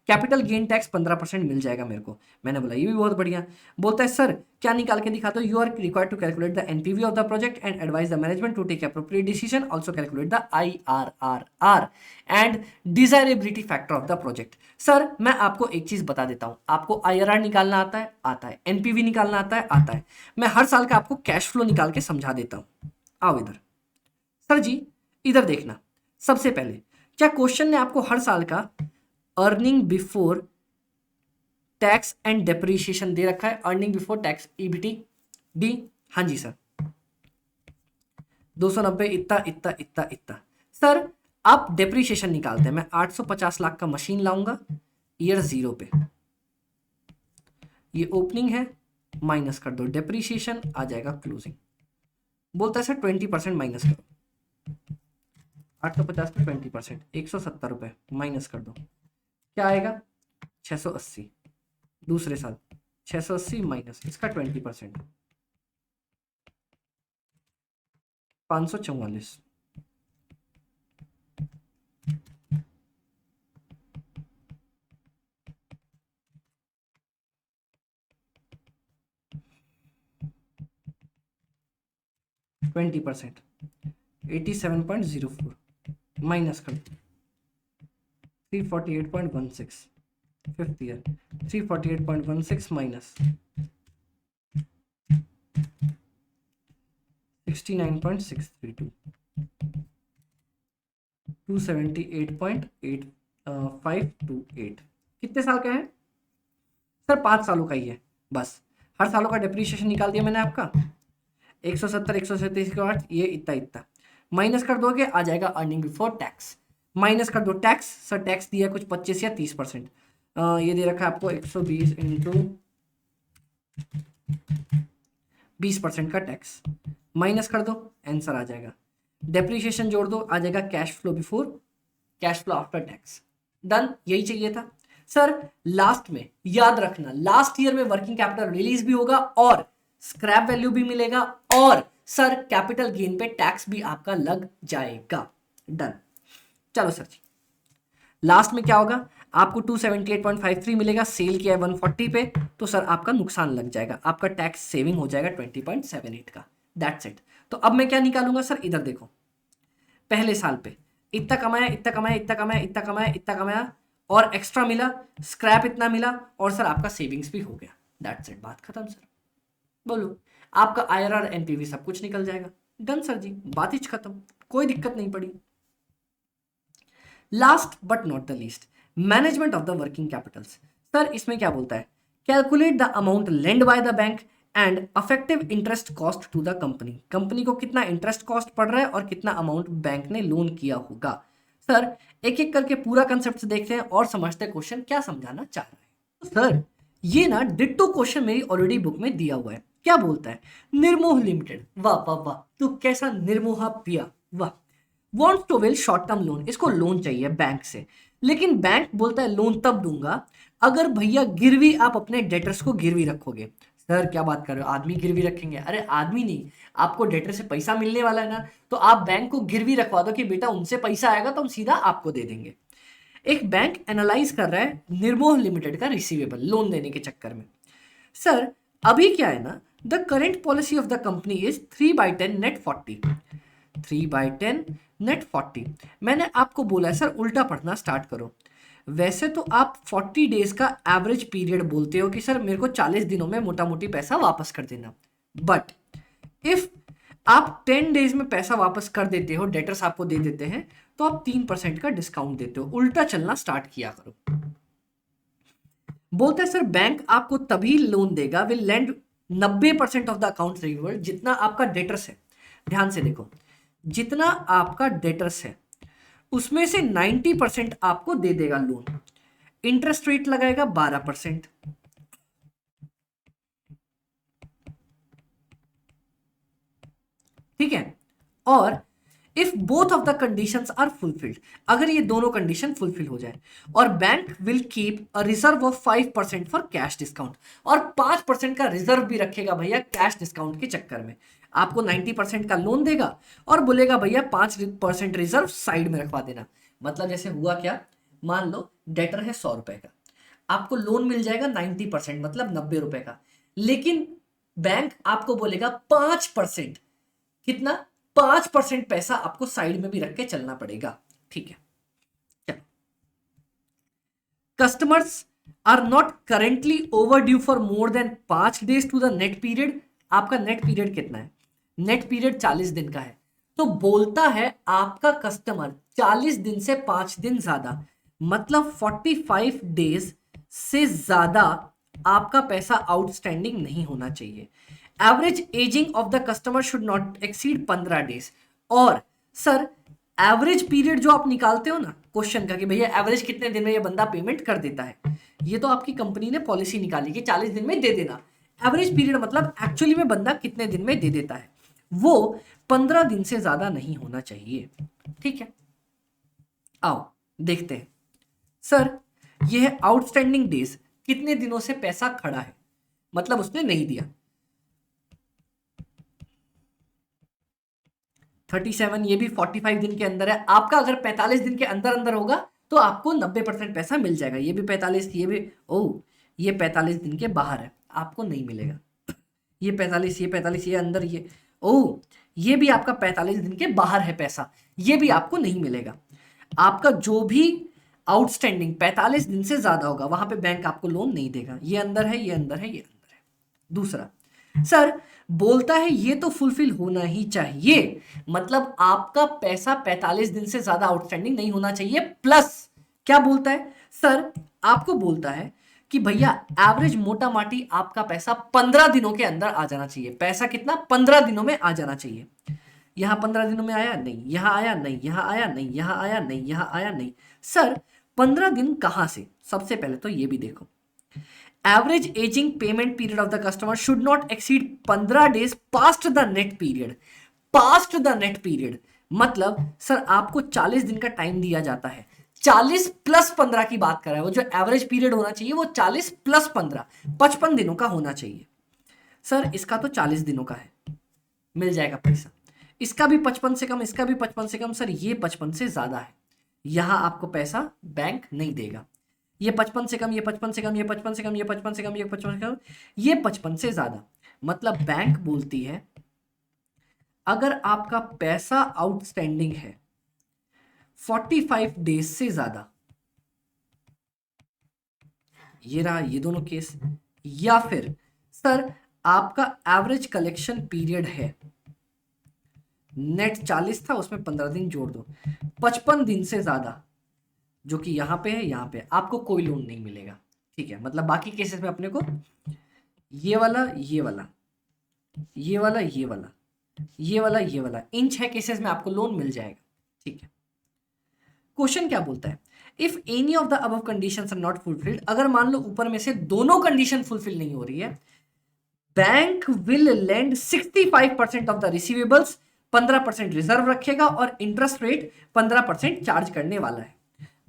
कैपिटल गेन टैक्स 15% मिल जाएगा मेरे को। मैंने बोला ये भी बहुत बढ़िया। बोलता है सर क्या निकाल के दिखाते हो? You are required to calculate the NPV of the project and advise the management to take appropriate decision, also calculate the IRR and desirability factor of the project. Sir मैं आपको एक चीज बता देता हूं, आपको IRR निकालना आता है? आता है। एनपीवी निकालना आता है? आता है। मैं हर साल का आपको कैश फ्लो निकाल के समझा देता हूं। आओ इधर। सर जी इधर देखना, सबसे पहले क्या क्वेश्चन ने आपको हर साल का earning before tax and depreciation दे रखा है? Earning before tax EBT D, हाँ जी सर 290 इतना इतना इतना इतना। सर अब डेप्रीशिएशन निकालते हैं। मैं 850 लाख का मशीन लाऊंगा ईयर 0 पे, ये ओपनिंग है, माइनस कर दो डेप्रीशिएशन, आ जाएगा क्लोजिंग। बोलता है सर 20% माइनस करो। 850 का 20% 170 रुपए माइनस कर दो, क्या आएगा? 680। दूसरे साल 680 माइनस इसका 20% 544। ट्वेंटी परसेंट 87.04 माइनस कर 348.16 फिफ्थ ईयर 348.16 माइनस 69.632 278.8528। कितने साल का है सर? 5 सालों का ही है बस। हर सालों का डेप्रीशिएशन निकाल दिया मैंने आपका। 170 137 के बाद ये इतना इतना माइनस कर दोगे, आ जाएगा अर्निंग बिफोर टैक्स। माइनस कर दो टैक्स। सर टैक्स दिया कुछ 25 या 30%, ये दे रखा है आपको 120 इंटू 20% का टैक्स। माइनस कर दो, आंसर आ जाएगा। डेप्रीशिएशन जोड़ दो, आ जाएगा cash flow before, cash flow after tax. Done, यही चाहिए था सर। लास्ट में याद रखना, लास्ट ईयर में वर्किंग कैपिटल रिलीज भी होगा और स्क्रैप वैल्यू भी मिलेगा और सर कैपिटल गेन पे टैक्स भी आपका लग जाएगा। डन। चलो सर जी, लास्ट में क्या होगा? आपको 278.53 मिलेगा, सेल किया है 140 पे, तो सर आपका नुकसान लग जाएगा, आपका टैक्स सेविंग हो जाएगा 20.78 का। That's it. तो अब मैं क्या निकालूंगा सर? इधर देखो, पहले साल पे इतना कमाया इतना कमाया इतना कमाया इतना कमाया इतना कमाया और एक्स्ट्रा मिला, स्क्रैप इतना मिला, और सर आपका सेविंग्स भी हो गया, दैट्स इट, बात खत्म सर। बोलो, आपका आईआरआर एनपीवी सब कुछ निकल जाएगा, डन सर जी, बात ही खत्म, कोई दिक्कत नहीं पड़ी। Last but not the least, management of the working capitals. Sir इसमें क्या बोलता है, calculate the amount lend by the bank and effective interest cost to the company. Company को कितना इंटरेस्ट कॉस्ट पड़ रहा है और कितना अमाउंट बैंक ने लोन किया होगा। सर एक एक करके पूरा कंसेप्ट देखते हैं और समझते हैं क्वेश्चन क्या समझाना चाह रहा है। तो सर ये ना डिट्टो क्वेश्चन मेरी ऑलरेडी बुक में दिया हुआ है। क्या बोलता है, निर्मोह लिमिटेड, वाह वाह वाह, तू कैसा निर्मोहा पिया, वाह, wants to avail short term loan, इसको लोन चाहिए बैंक से, लेकिन बैंक बोलता है लोन तब दूंगा अगर भैया गिरवी आप अपने डेटर्स को गिरवी रखोगे। सर क्या बात कर रहे हो, आदमी गिरवी रखेंगे? अरे आदमी नहीं, आपको डेटर से पैसा मिलने वाला है ना, तो आप बैंक को गिरवी रखवा दो कि बेटा उनसे पैसा आएगा तो हम सीधा आपको दे देंगे। एक बैंक एनालाइज कर रहा है निर्मोह लिमिटेड का रिसीवेबल लोन देने के चक्कर में। सर अभी क्या है ना, the current policy of the company is 3/10 net 40, 3/10 net 40। मैंने आपको बोला है सर उल्टा पढ़ना स्टार्ट करो। वैसे तो आप 40 डेज का एवरेज पीरियड बोलते हो कि सर मेरे को 40 दिनों में मोटा मोटी पैसा वापस कर देना, बट इफ आप 10 डेज में पैसा वापस कर देते हो, डेटर्स आपको दे देते हैं, तो आप 3% का डिस्काउंट देते हो। उल्टा चलना स्टार्ट किया करो। बोलते हैं सर बैंक आपको तभी लोन देगा, will lend 90% of the account receivable, जितना आपका डेटर्स है। ध्यान से देखो, जितना आपका डेटर्स है उसमें से 90% आपको दे देगा लोन। इंटरेस्ट रेट लगाएगा 12%, ठीक है। और if both of the conditions are fulfilled, अगर ये दोनों कंडीशन फुलफिल हो जाए, और bank will keep a reserve of 5% for cash discount, और 5% का रिजर्व भी रखेगा भैया कैश डिस्काउंट के चक्कर में। आपको 90% का लोन देगा और बोलेगा भैया 5% रिजर्व साइड में रखवा देना। मतलब जैसे हुआ क्या, मान लो डेटर है 100 रुपए का, आपको लोन मिल जाएगा 90%, मतलब 90 रुपए का, लेकिन बैंक आपको बोलेगा 5%, कितना, 5% पैसा आपको साइड में भी रख के चलना पड़ेगा, ठीक है। चलो, customers are not currently over due for more than 5 days to the net period. आपका नेट पीरियड कितना है, नेट पीरियड 40 दिन का है, तो बोलता है आपका कस्टमर 40 दिन से 5 दिन ज्यादा, मतलब 45 डेज से ज्यादा आपका पैसा आउटस्टैंडिंग नहीं होना चाहिए। Average ageing of the customer should not exceed 15 days. और सर एवरेज पीरियड जो आप निकालते हो ना क्वेश्चन का कि भैया एवरेज कितने दिन में ये बंदा पेमेंट कर देता है, ये तो आपकी कंपनी ने पॉलिसी निकाली कि 40 दिन में दे देना। एवरेज पीरियड मतलब एक्चुअली में बंदा कितने दिन में दे देता है, वो 15 दिन से ज्यादा नहीं होना चाहिए, ठीक है। आओ देखते हैं। सर ये है आउटस्टैंडिंग डेज, कितने दिनों से पैसा खड़ा है, मतलब उसने नहीं दिया। 37, ये भी 45 दिन के अंदर है। आपका अगर 45 दिन के अंदर अंदर होगा तो आपको 90% पैसा मिल जाएगा। ये भी 45, ये भी, ओ ये 45 दिन के बाहर है, आपको नहीं मिलेगा। ये 45, ये 45, ये अंदर, ये ओ ये भी आपका 45 दिन के बाहर है पैसा, ये भी आपको नहीं मिलेगा। आपका जो भी आउटस्टैंडिंग 45 दिन से ज्यादा होगा वहां पे बैंक आपको लोन नहीं देगा। ये अंदर है, ये अंदर है, ये अंदर है। दूसरा, सर बोलता है ये तो फुलफिल होना ही चाहिए, मतलब आपका पैसा 45 दिन से ज्यादा आउटस्टैंडिंग नहीं होना चाहिए। प्लस क्या बोलता है सर, आपको बोलता है कि भैया एवरेज मोटा माटी आपका पैसा 15 दिनों के अंदर आ जाना चाहिए। पैसा कितना, 15 दिनों में आ जाना चाहिए। यहां 15 दिनों में आया नहीं, यहां आया नहीं, यहां आया नहीं, यहां आया नहीं, यहां आया नहीं। सर 15 दिन कहां से, सबसे पहले तो ये भी देखो, average ageing payment period of the customer should not exceed 15 days past the net period. Past the net period मतलब सर आपको 40 दिन का टाइम दिया जाता है, 40 प्लस 15 की बात कर रहा है। वो जो एवरेज पीरियड होना चाहिए वो 40 प्लस 15, 55 दिनों का होना चाहिए। सर इसका तो 40 दिनों का है, मिल जाएगा पैसा। इसका भी 55 से कम, इसका भी 55 से कम। सर ये 55 से ज्यादा है, यहां आपको पैसा बैंक नहीं देगा। ये 55 से कम, ये 55 से कम, ये 55 से कम, ये 55 से कम, ये 55 से कम, ये 55 से ज्यादा। मतलब बैंक बोलती है अगर आपका पैसा आउटस्टैंडिंग है 45 डेज से ज्यादा, ये रहा ये दोनों केस, या फिर सर आपका एवरेज कलेक्शन पीरियड है, नेट 40 था उसमें 15 दिन जोड़ दो, 55 दिन से ज्यादा, जो कि यहाँ पे है यहाँ पे, आपको कोई लोन नहीं मिलेगा। ठीक है, मतलब बाकी केसेस में अपने को ये वाला ये वाला ये वाला ये वाला ये वाला ये वाला, इन 6 केसेस में आपको लोन मिल जाएगा। ठीक है, क्वेश्चन क्या बोलता है, if any of the above conditions are not fulfilled, अगर मान लो ऊपर में से दोनों कंडीशन फुलफिल नहीं हो रही है, bank will lend 65% of the receivables, 15% reserve रखेगा और इंटरेस्ट रेट 15% चार्ज करने वाला है।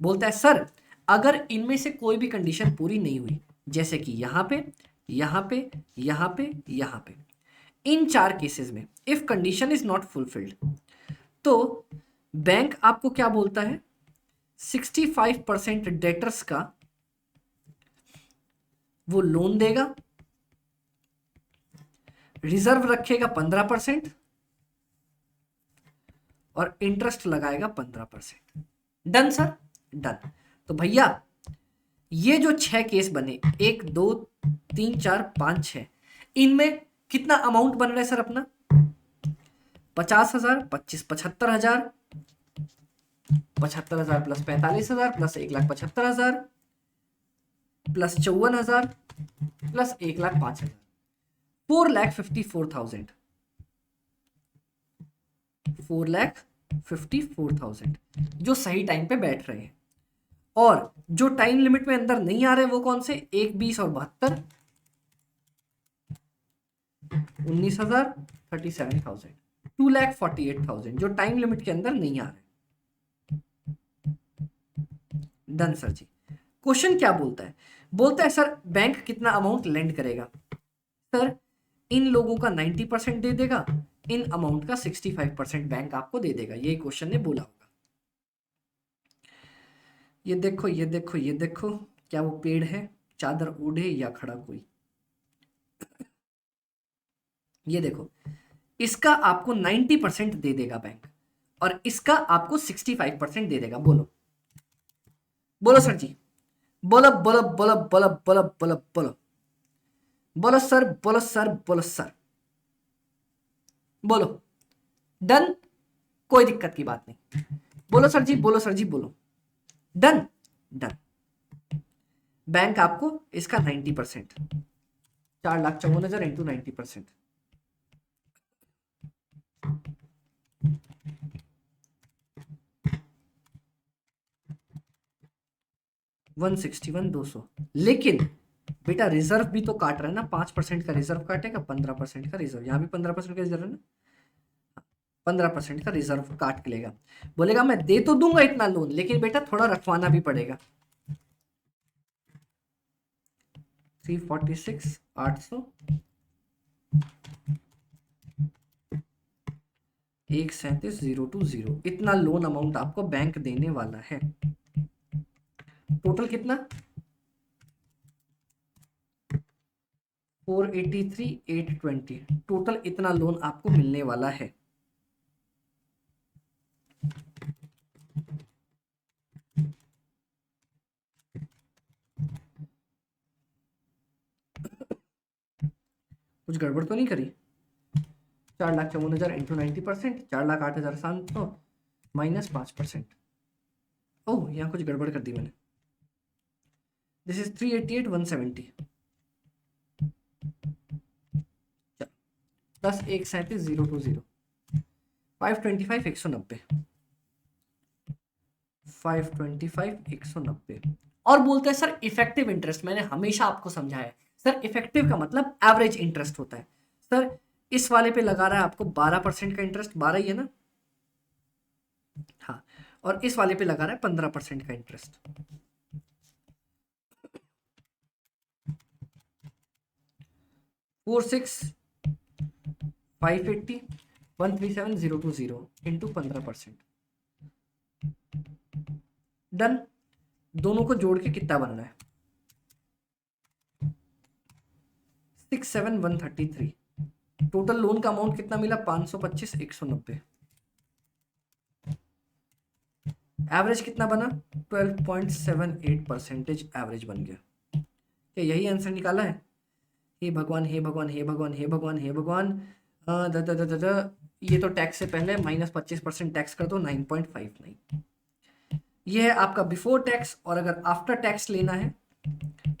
बोलता है सर अगर इनमें से कोई भी कंडीशन पूरी नहीं हुई, जैसे कि यहां पे यहां पे यहां पे यहां पे, इन 4 केसेस में if condition is not fulfilled, तो बैंक आपको क्या बोलता है, 65% डेटर्स का वो लोन देगा, रिजर्व रखेगा 15% और इंटरेस्ट लगाएगा 15%। Done sir, done. तो भैया ये जो 6 केस बने, 1 2 3 4 5 6, इनमें कितना अमाउंट बन रहा है सर अपना, 50,000 25 75,000, 75,000 प्लस 45,000 प्लस 1,75,000 प्लस 54,000 प्लस 1,05,000, 4,54,000, 4,54,000 जो सही टाइम पे बैठ रहे हैं। और जो टाइम लिमिट में अंदर नहीं आ रहे वो कौन से, 1 20 और 72, 19,000 37,000, 2,48,000 जो टाइम लिमिट के अंदर नहीं आ रहे। डन सर जी। क्वेश्चन क्या बोलता है, बोलता है सर बैंक कितना अमाउंट लेंड करेगा, सर इन लोगों का 90% दे देगा, इन अमाउंट का 65% बैंक आपको दे देगा, यही क्वेश्चन ने बोला होगा। ये देखो ये देखो ये देखो, क्या वो पेड़ है, चादर ओढ़े या खड़ा कोई, ये देखो इसका आपको 90% दे देगा बैंक और इसका आपको 65% दे देगा। बोलो बोलो सर जी, बोलो बोलो बोलो बोलो बोलो बोलो बोलो बोलो सर, बोलो सर, बोलो सर, बोलो। डन, कोई दिक्कत की बात नहीं, बोलो सर जी, बोलो सर जी, बोलो। Done, done. बैंक आपको इसका 90%, 4,54,000 इंटू 90%, 161,200। लेकिन बेटा रिजर्व भी तो काट रहा है ना, 5% का रिजर्व काटेगा, 15% का रिजर्व, यहाँ भी 15% का रिजर्व है ना, 15% का रिजर्व काट के लेगा। बोलेगा मैं दे तो दूंगा इतना लोन, लेकिन बेटा थोड़ा रखवाना भी पड़ेगा। 346 800 137,020, इतना लोन अमाउंट आपको बैंक देने वाला है। टोटल कितना, 483,820, टोटल इतना लोन आपको मिलने वाला है। कुछ गड़बड़ तो नहीं करी, 4,54,000 इंटू 90%, 4,08,700 माइनस 5%। ओह यहाँ कुछ गड़बड़ कर दी मैंने, दिस इज 388,170 प्लस 137,020, 525,190, 525,190। और बोलते हैं सर इफेक्टिव इंटरेस्ट, मैंने हमेशा आपको समझाया है सर इफेक्टिव का मतलब एवरेज इंटरेस्ट होता है। सर इस वाले पे लगा रहा है आपको 12% का इंटरेस्ट, 12 ही है ना, हाँ, और इस वाले पे लगा रहा है 15% का interest. Four six 580 137,020 into 15%। Done, दोनों को जोड़ के कितना बन रहा है, 67,133। टोटल लोन का अमाउंट कितना मिला, 525,190। एवरेज कितना बना, 12.78% एवरेज बन गया। क्या यही आंसर निकाला है? हे भगवान, हे भगवान, हे भगवान, हे भगवान, हे भगवान। ये तो टैक्स से पहले -25% टैक्स कर दो, 9.59। ये है आपका बिफोर टैक्स, और अगर आफ्टर टैक्स लेना है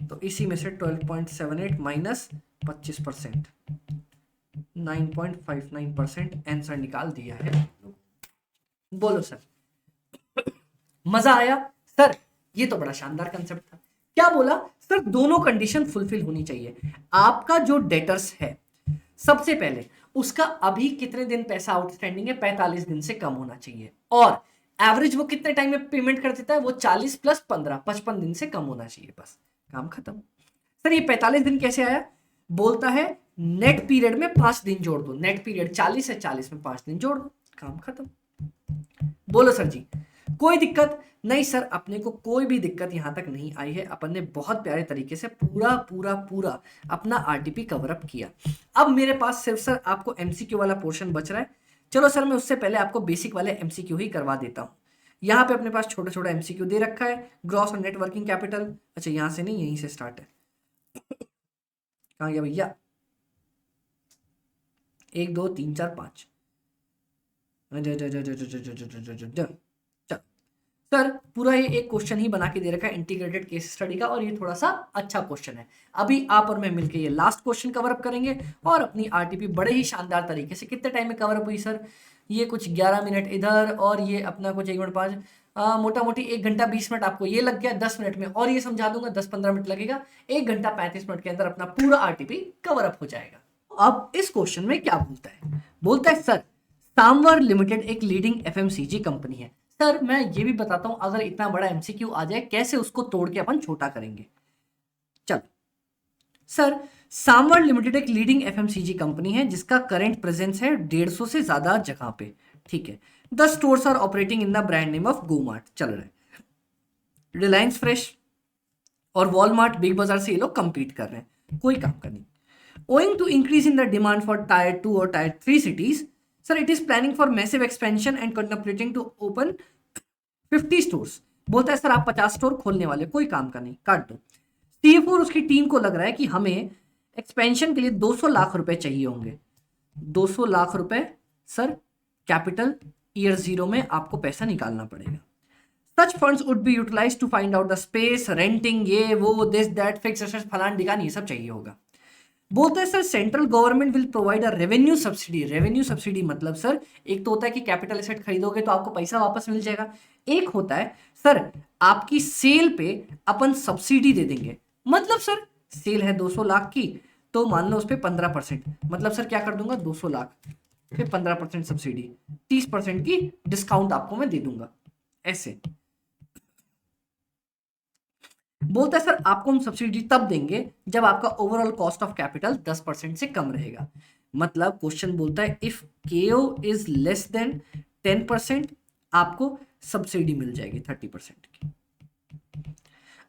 तो इसी में से 12.78 माइनस 25%, 9.59% आंसर निकाल दिया है। बोलो सर, मजा आया? सर ये तो बड़ा शानदार कंसेप्ट था। क्या बोला सर? दोनों कंडीशन फुलफिल होनी चाहिए। आपका जो डेटर्स है, सबसे पहले उसका अभी कितने दिन पैसा आउटस्टैंडिंग है, 45 दिन से कम होना चाहिए, और एवरेज वो कितने टाइम में पेमेंट कर देता है, वो 40 + 15, 55 दिन से कम होना चाहिए। बस काम खत्म। सर ये 45 दिन कैसे आया? बोलता है नेट पीरियड में 5 दिन जोड़ दो, नेट पीरियड 40 है, 40 में 5 दिन जोड़ दो, काम खत्म। बोलो सर जी, कोई दिक्कत नहीं? सर अपने को कोई भी दिक्कत यहां तक नहीं आई है। अपन ने बहुत प्यारे तरीके से पूरा पूरा पूरा अपना आरटीपी कवर अप किया। अब मेरे पास सिर्फ सर आपको एमसीक्यू वाला पोर्शन बच रहा है। चलो सर, मैं उससे पहले आपको बेसिक वाले एमसीक्यू ही करवा देता हूं। यहाँ पे अपने पास छोटा छोटा एमसीक्यू दे रखा है। ग्रॉस और नेट वर्किंग कैपिटल, अच्छा यहां से नहीं, यहीं से स्टार्ट है। कहाँ गया भैया? 1 2 3 4 5। चल सर, पूरा ये एक क्वेश्चन ही बना के दे रखा है इंटीग्रेटेड केस स्टडी का, और ये थोड़ा सा अच्छा क्वेश्चन है। अभी आप और मैं मिलकर ये लास्ट क्वेश्चन कवर अप करेंगे, और अपनी आरटीपी बड़े ही शानदार तरीके से, कितने टाइम में कवर अप हुई सर? ये कुछ 11 मिनट इधर, और ये अपना कुछ 1 मिनट 5, मोटा मोटी 1 घंटा 20 मिनट आपको ये लग गया। 10 मिनट में और ये समझा दूंगा, 10-15 मिनट लगेगा। 1 घंटा 35 मिनट के अंदर अपना पूरा आरटीपी कवर अप हो जाएगा। अब इस क्वेश्चन में क्या बोलता है? बोलता है सर सांवर लिमिटेड एक लीडिंग एफएमसीजी कंपनी है। सर मैं ये भी बताता हूं, अगर इतना बड़ा एमसीक्यू आ जाए कैसे उसको तोड़ के अपन छोटा करेंगे। चलो सर, सांवर लिमिटेड एक लीडिंग एफएमसीजी कंपनी है जिसका करंट प्रेजेंस है 150 से ज्यादा जगह पे। ठीक है, 10 stores are operating in the brand name of GoMart चल रहा है। रिलायंस फ्रेश और वॉलमार्ट, बिग बाजार से ये लोग कंपीट कर रहे हैं, कोई काम का नहीं। Owing to increase in the demand for Tier 2 or Tier 3 cities, sir, it is planning for massive expansion and contemplating to open 50 stores. बोलता है सर आप 50 स्टोर खोलने वाले, कोई काम का नहीं, काट दो। सीएफओ और उसकी टीम को लग रहा है कि हमें एक्सपेंशन के लिए 200 लाख रुपए चाहिए होंगे। 200 लाख रुपए सर, कैपिटल ईयर 0 में आपको पैसा निकालना पड़ेगा। Such funds would be utilized to find out the space, renting, ये वो, this that, fixed assets, फलान ढिकान, ये सब चाहिए होगा। बोलते हैं sir central government will provide a revenue subsidy. Revenue subsidy मतलब सर, एक तो होता है कि कैपिटल एसेट खरीदोगे तो आपको पैसा वापस मिल जाएगा, एक होता है सर आपकी सेल पे अपन सब्सिडी दे देंगे। मतलब सर सेल है 200 लाख की, तो मान लो उस पर 15%, मतलब सर क्या कर दूंगा, 200 लाख फिर 15% सब्सिडी, 30% की डिस्काउंट आपको मैं दे दूंगा। ऐसे बोलता है सर आपको हम सब्सिडी तब देंगे जब आपका ओवरऑल कॉस्ट ऑफ कैपिटल 10% से कम रहेगा। मतलब क्वेश्चन बोलता है इफ केओ इज लेस देन 10%, आपको सब्सिडी मिल जाएगी 30% की।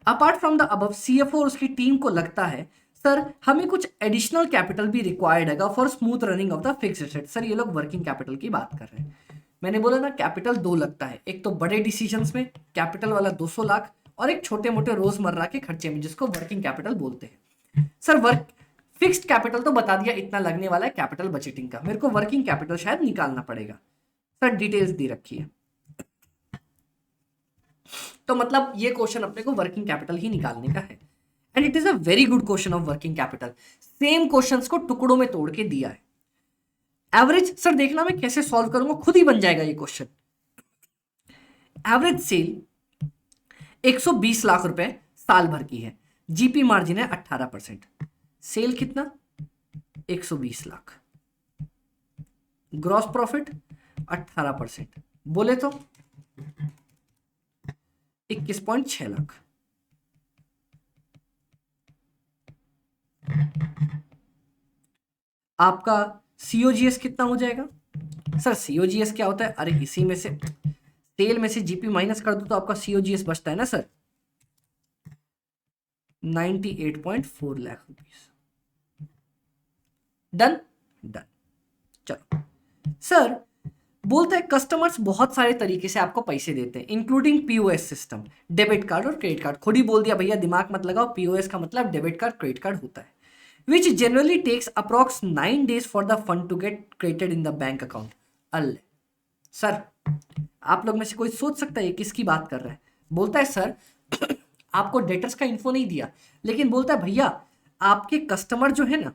Apart from the above, CFO और उसकी टीम को लगता है सर हमें कुछ एडिशनल कैपिटल भी रिक्वायर्ड है for smooth running of the fixed asset. Sir ये लोग वर्किंग कैपिटल की बात कर रहे हैं। मैंने बोला ना कैपिटल दो लगता है, एक तो बड़े डिसीजंस में कैपिटल वाला 200 लाख, और एक छोटे मोटे रोजमर्रा के खर्चे में जिसको वर्किंग कैपिटल बोलते हैं। सर वर्क फिक्स्ड कैपिटल तो बता दिया इतना लगने वाला है कैपिटल बजटिंग का, मेरे को वर्किंग कैपिटल शायद निकालना पड़ेगा। सर डिटेल्स दे रखी है, तो मतलब ये क्वेश्चन अपने को वर्किंग कैपिटल ही निकालने का है, and it is a very good question of working capital. Same questions को टुकड़ों में तोड़ के दिया है। एवरेज सर देखना मैं कैसे सॉल्व करूंगा, खुद ही बन जाएगा ये क्वेश्चन। एवरेज सेल 120 लाख रुपए साल भर की है, जीपी मार्जिन है 18%। सेल कितना, 120 लाख, ग्रॉस प्रॉफिट 18%, बोले तो 21.6 लाख। आपका सीओजीएस कितना हो जाएगा? सर सीओजीएस क्या होता है? अरे इसी में से सेल में से जीपी माइनस कर दो तो आपका सीओजीएस बचता है ना sir, 98.4 lakh rupees. Done done. चलो सर बोलता है कस्टमर्स बहुत सारे तरीके से आपको पैसे देते हैं including POS system, debit card और क्रेडिट कार्ड। खुद ही बोल दिया भैया, दिमाग मत लगाओ, पीओएस का मतलब डेबिट कार्ड क्रेडिट कार्ड होता है। Which generally takes approx 9 days for the fund to get credited in the bank account. अल्ले सर, आप लोग में से कोई सोच सकता है ये किसकी बात कर रहा है। बोलता है सर आपको डेटर्स का इन्फो नहीं दिया, लेकिन बोलता है भैया आपके कस्टमर जो है ना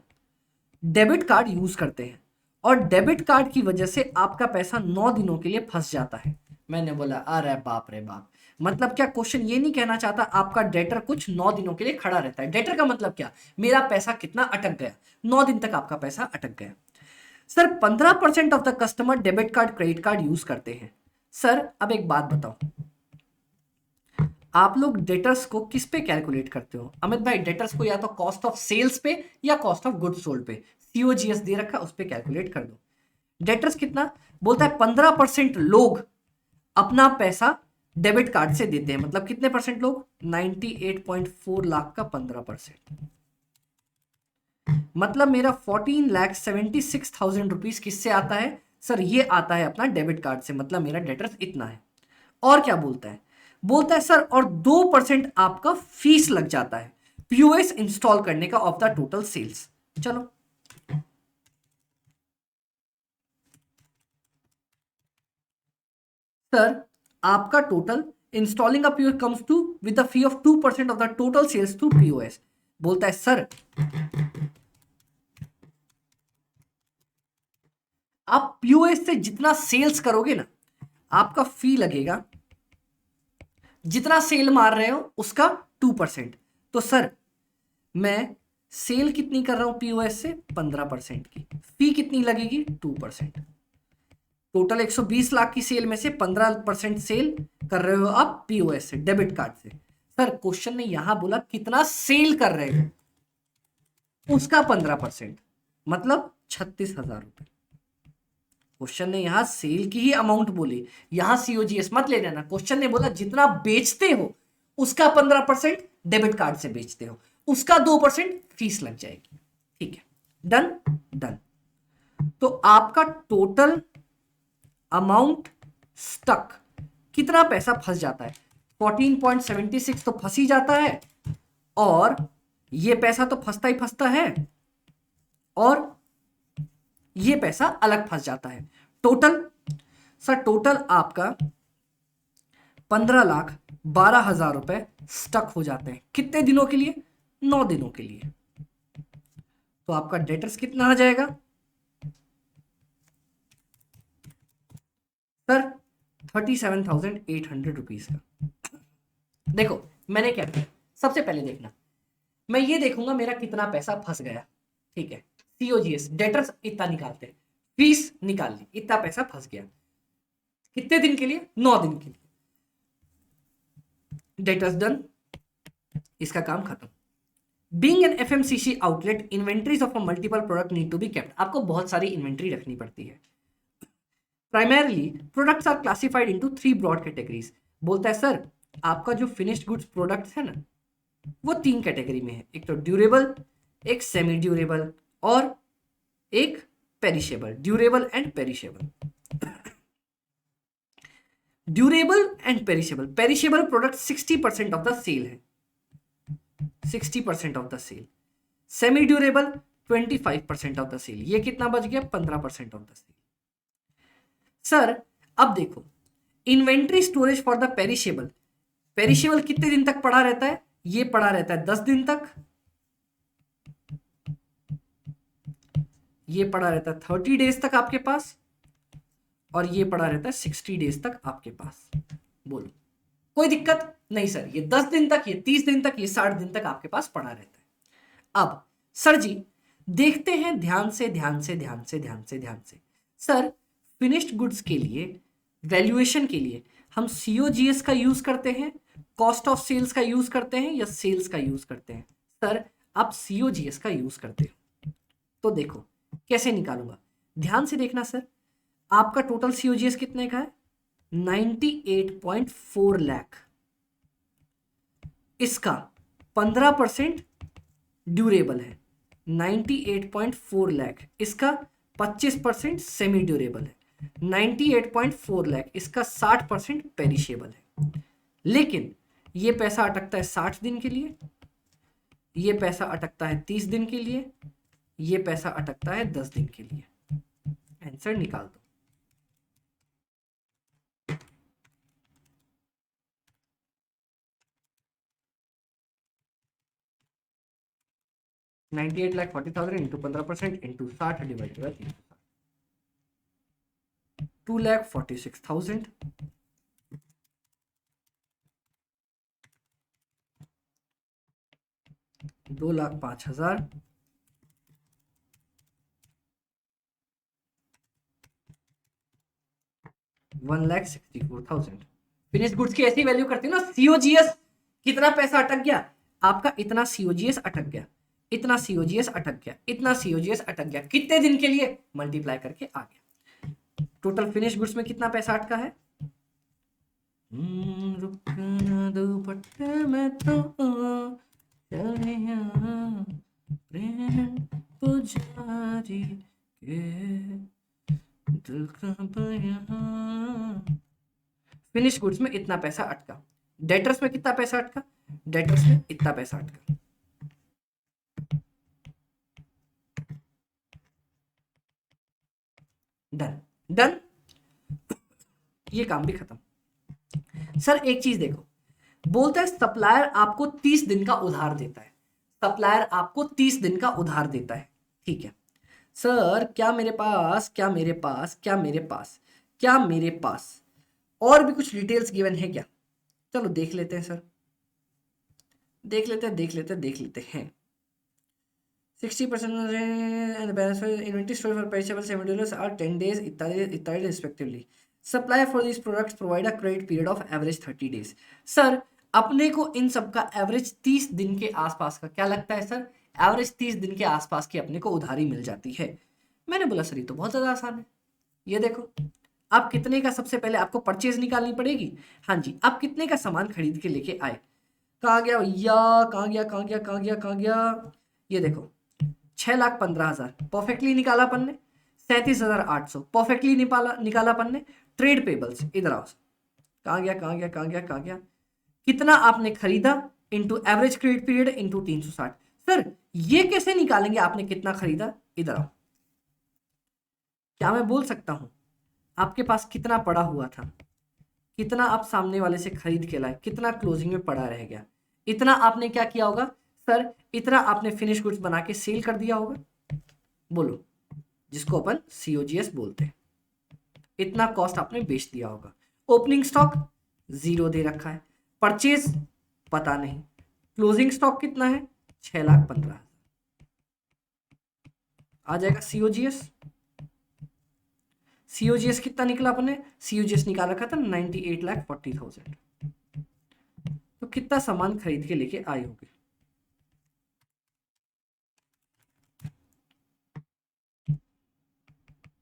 डेबिट कार्ड यूज करते हैं और डेबिट कार्ड की वजह से आपका पैसा 9 दिनों के लिए फंस जाता है। मैंने बोला अरे बाप रे बाप, मतलब क्या क्वेश्चन ये नहीं कहना चाहता आपका डेटर कुछ 9 दिनों के लिए खड़ा रहता है। डेटर का मतलब क्या, मेरा पैसा कितना अटक गया, 9 दिन तक आपका पैसा अटक गया। Sir 15% of the customer debit card credit card use करते हैं। सर अब एक बात बताओ, आप लोग डेटर्स को किस पे कैलकुलेट करते हो? अमित भाई डेटर्स को या तो कॉस्ट ऑफ सेल्स पे या कॉस्ट ऑफ गुड्स सोल्ड पे, सीओजीएस दे रखा उस पे कैलकुलेट कर दो। डेटर्स कितना बोलता है, 15% लोग अपना पैसा डेबिट कार्ड से देते हैं। मतलब कितने परसेंट लोग, 98.4 लाख का 15%, मतलब मेरा 14,76,000 रुपीज किससे आता है? सर ये आता है अपना डेबिट कार्ड से, मतलब मेरा डेटर्स इतना है। और क्या बोलता है, बोलता है सर और 2% आपका फीस लग जाता है पीओएस इंस्टॉल करने का ऑफ द टोटल सेल्स। चलो सर आपका total installing a POS comes to with the fee of 2% of the total sales to POS. बोलता है सर आप पीओएस से जितना सेल्स करोगे ना आपका फी लगेगा, जितना सेल मार रहे हो उसका 2%। तो सर मैं सेल कितनी कर रहा हूं पीओएस से, 15% की, फी कितनी लगेगी, 2%। टोटल 120 लाख की सेल में से 15% सेल कर रहे हो आप पीओएस से, डेबिट कार्ड से। सर क्वेश्चन ने यहां बोला कितना सेल कर रहे हो, उसका 15%, मतलब 36,000 रुपए। क्वेश्चन ने यहां सेल की ही अमाउंट बोली, यहां सीओजीएस मत ले लेना। क्वेश्चन ने बोला जितना बेचते हो उसका 15% डेबिट कार्ड से बेचते हो, उसका 2% फीस लग जाएगी। ठीक है, डन डन। तो आपका टोटल अमाउंट स्टक, कितना पैसा फंस जाता है, 14.76 तो फंस ही जाता है, और ये पैसा तो फंसता ही फंसता है, और ये पैसा अलग फंस जाता है। टोटल सर टोटल आपका 15,12,000 रुपए स्टक हो जाते हैं। कितने दिनों के लिए, 9 दिनों के लिए। तो आपका डेटर्स कितना आ जाएगा सर, 37,800 रुपीज का। देखो मैंने क्या किया, सबसे पहले देखना, मैं ये देखूंगा मेरा कितना पैसा फंस गया। ठीक है, सीओजीएस डेटर्स इतना निकालते हैं, फीस निकाल ली, इतना पैसा फंस गया, कितने दिन के लिए, 9 दिन के लिए। डेटर्स डन, इसका काम खत्म। Being an FMCG outlet, inventories of a multiple product need to be kept. आपको बहुत सारी इन्वेंट्री रखनी पड़ती है। Primarily products are classified into 3 broad categories. बोलता है सर आपका जो फिनिश्ड गुड्स प्रोडक्ट्स है ना वो 3 कैटेगरी में है, एक तो ड्यूरेबल, एक सेमी ड्यूरेबल और एक perishable. Durable and perishable, durable and perishable. Perishable product 60% of the sale है, 60% of the sale. Semi durable 25% of the sale. ये कितना बच गया, 15% ऑफ द सेल। सर अब देखो, inventory storage for the perishable, perishable कितने दिन तक पड़ा रहता है, ये पड़ा रहता है 10 दिन तक, ये पड़ा रहता है 30 डेज तक आपके पास, और ये पड़ा रहता है 60 डेज तक आपके पास। बोलो कोई दिक्कत नहीं सर, ये 10 दिन तक, ये 30 दिन तक, ये 60 दिन तक आपके पास पड़ा रहता है। अब सर जी देखते हैं ध्यान से ध्यान से ध्यान से ध्यान से ध्यान से, सर फिनिश्ड गुड्स के लिए वैल्यूएशन के लिए हम सीओजीएस का यूज करते हैं, कॉस्ट ऑफ सेल्स का यूज करते हैं, या सेल्स का यूज करते हैं? सर आप सीओजीएस का यूज करते हो, तो देखो कैसे निकालूंगा, ध्यान से देखना। सर आपका टोटल सीओजीएस कितने का है, 98.4 लाख, इसका 15% ड्यूरेबल है, 98.4 लाख, इसका 25% सेमी ड्यूरेबल है, 98.4 लाख, इसका 60% पेरिशेबल है। लेकिन ये पैसा अटकता है 60 दिन के लिए, ये पैसा अटकता है 30 दिन के लिए, ये पैसा अटकता है 10 दिन के लिए। आंसर निकाल दो। $98,40,000 into 15% into 60 divided by 360, 2,46,000 2,05,000 1,64,000। Finish goods की ऐसी वैल्यू करती है ना, सीओजीएस कितना पैसा अटक गया आपका, इतना सीओजीएस अटक गया, इतना सीओजीएस अटक गया, इतना सीओजीएस अटक गया, कितने दिन के लिए मल्टीप्लाई करके आ गया। टोटल फिनिश गुड्स में कितना पैसा अटका है, रुकना दुपट्टे में तो प्रेम पुजारी के दिल का बयां। फिनिश गुड्स में इतना पैसा अटका, डेटर्स में कितना पैसा अटका, डेटर्स में इतना पैसा अटका। डन डन, ये काम भी खत्म। सर एक चीज देखो, बोलता है सप्लायर आपको 30 दिन का उधार देता है, सप्लायर आपको 30 दिन का उधार देता है, ठीक है। सर क्या मेरे पास और भी कुछ डिटेल्स गिवन है क्या, चलो देख लेते हैं सर, देख लेते हैं। 60% and the balance for inventory store for perishable $70 are 10 days इत्यादि respectively. Supplier for these products provide a credit period of average 30 days. Sir अपने को इन सब का एवरेज 30 दिन के आसपास का क्या लगता है सर, एवरेज 30 दिन के आसपास की अपने को उधारी मिल जाती है। मैंने बोला सर ये तो बहुत ज्यादा आसान है, ये देखो आप कितने का, सबसे पहले आपको परचेज निकालनी पड़ेगी। हाँ जी, आप कितने का सामान खरीद के लेके आए, कहाँ गया भैया, कहाँ गया, ये देखो 6,15,000 परफेक्टली निकाला अपन ने, 37,800 परफेक्टली निकाला अपन ने। ट्रेड पेबल्स इधर आओ, कहाँ गया, कितना आपने खरीदा into average credit period into 360। Sir ये कैसे निकालेंगे आपने कितना खरीदा, इधर आओ, क्या मैं बोल सकता हूं आपके पास कितना पड़ा हुआ था, कितना आप सामने वाले से खरीद के लाए, कितना क्लोजिंग में पड़ा रह गया, इतना आपने क्या किया होगा सर, इतना आपने फिनिश गुड्स बना के सेल कर दिया होगा, बोलो, जिसको अपन सीओजीएस बोलते हैं। इतना कॉस्ट आपने बेच दिया होगा। ओपनिंग स्टॉक 0 दे रखा है, परचेज पता नहीं, क्लोजिंग स्टॉक कितना है 6,15,000, आ जाएगा सीओजीएस। सीओजीएस कितना निकला अपने, सीओजीएस निकाल रखा था 98,40,000। तो कितना सामान खरीद के लेके आए होंगे,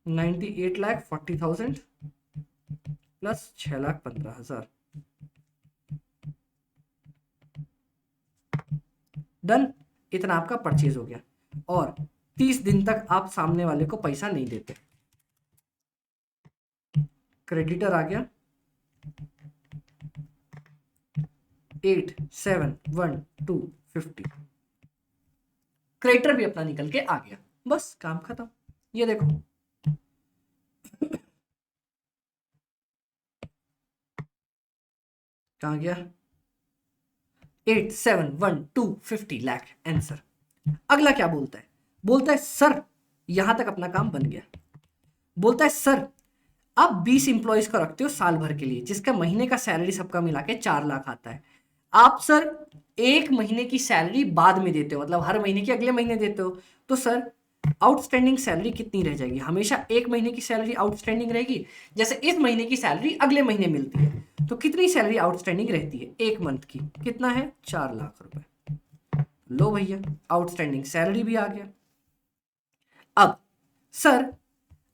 $98,40,000 प्लस 6,15,000। डन, इतना आपका परचेज हो गया और 30 दिन तक आप सामने वाले को पैसा नहीं देते। क्रेडिटर आ गया 8,7,1,250, क्रेडिटर भी अपना निकल के आ गया, बस काम खत्म। ये देखो कहाँ गया, 8,7,1,250 लाख आंसर। अगला क्या बोलता है, बोलता है सर यहां तक अपना काम बन गया, बोलता है सर आप 20 इंप्लॉइज को रखते हो साल भर के लिए, जिसका महीने का सैलरी सबका मिला के 4 लाख आता है। आप सर 1 महीने की सैलरी बाद में देते हो, मतलब हर महीने की अगले महीने देते हो, तो सर आउटस्टैंडिंग सैलरी कितनी रह जाएगी, हमेशा 1 महीने की सैलरी आउटस्टैंडिंग रहेगी, जैसे इस महीने की सैलरी अगले महीने मिलती है, तो कितनी सैलरी आउटस्टैंडिंग रहती है 1 मंथ की, कितना है 4 लाख रुपए। लो भैया आउटस्टैंडिंग सैलरी भी आ गया। अब सर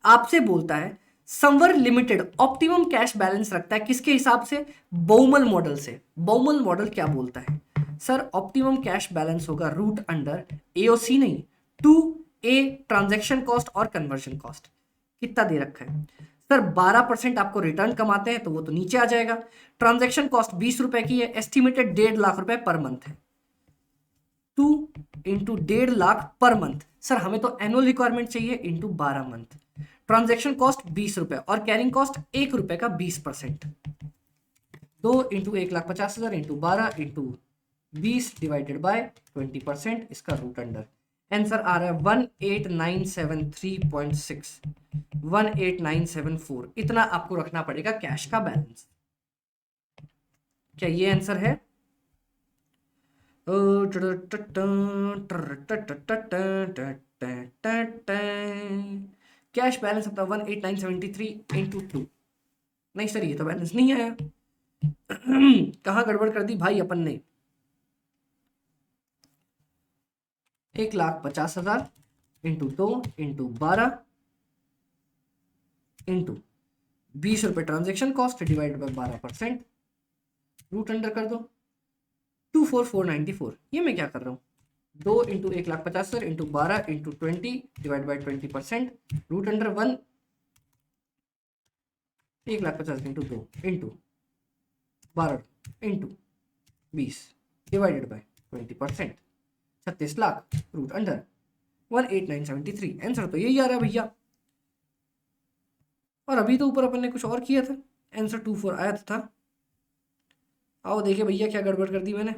आपसे बोलता है समवर लिमिटेड ऑप्टिमम कैश बैलेंस रखता है किसके हिसाब से, बाउमल मॉडल से। बाउमल मॉडल क्या बोलता है सर, ऑप्टिमम कैश बैलेंस होगा रूट अंडर एओसी नहीं 2a ट्रांजैक्शन कॉस्ट और कन्वर्जन कॉस्ट। कितना दे रखा है सर 12% आपको रिटर्न कमाते हैं तो वो तो नीचे आ जाएगा। ट्रांजैक्शन कॉस्ट 20 रुपए की है, एस्टिमेटेड 1.5 लाख रुपए पर मंथ है। 2 into 1.5 lakh per month. Sir हमें तो एनुअल रिक्वायरमेंट चाहिए इंटू 12 मंथ। ट्रांजैक्शन कॉस्ट 20 रुपए और कैरिंग कॉस्ट 1 रुपए का 20%। 2 into 1,50,000 into 12 into 20 divided by 20%, इसका रूट अंडर। आंसर आ रहा है 18973.6, 18974। इतना आपको रखना पड़ेगा कैश का बैलेंस। क्या ये आंसर है? कैश बैलेंस अपना 18973 इंटू 2। नहीं सर ये तो बैलेंस नहीं आया। कहाँ गड़बड़ कर दी भाई अपन ने? 1,50,000 इंटू 2 इंटू 12 इंटू 20 रुपए transaction cost divide by 12%, root under कर दो 24494। ये मैं क्या कर रहा हूँ? 2 into 1,50,000 into 12 into 20 divide by 20%, root under 1,50,000 into 2 into 12 into 20 divided by 20%, 36 lakh, root under 18973। Answer तो यही आ रहा है भैया। और अभी तो ऊपर अपन ने कुछ और किया था, आंसर 24 आया था। आओ देखिए भैया क्या गड़बड़ कर दी मैंने।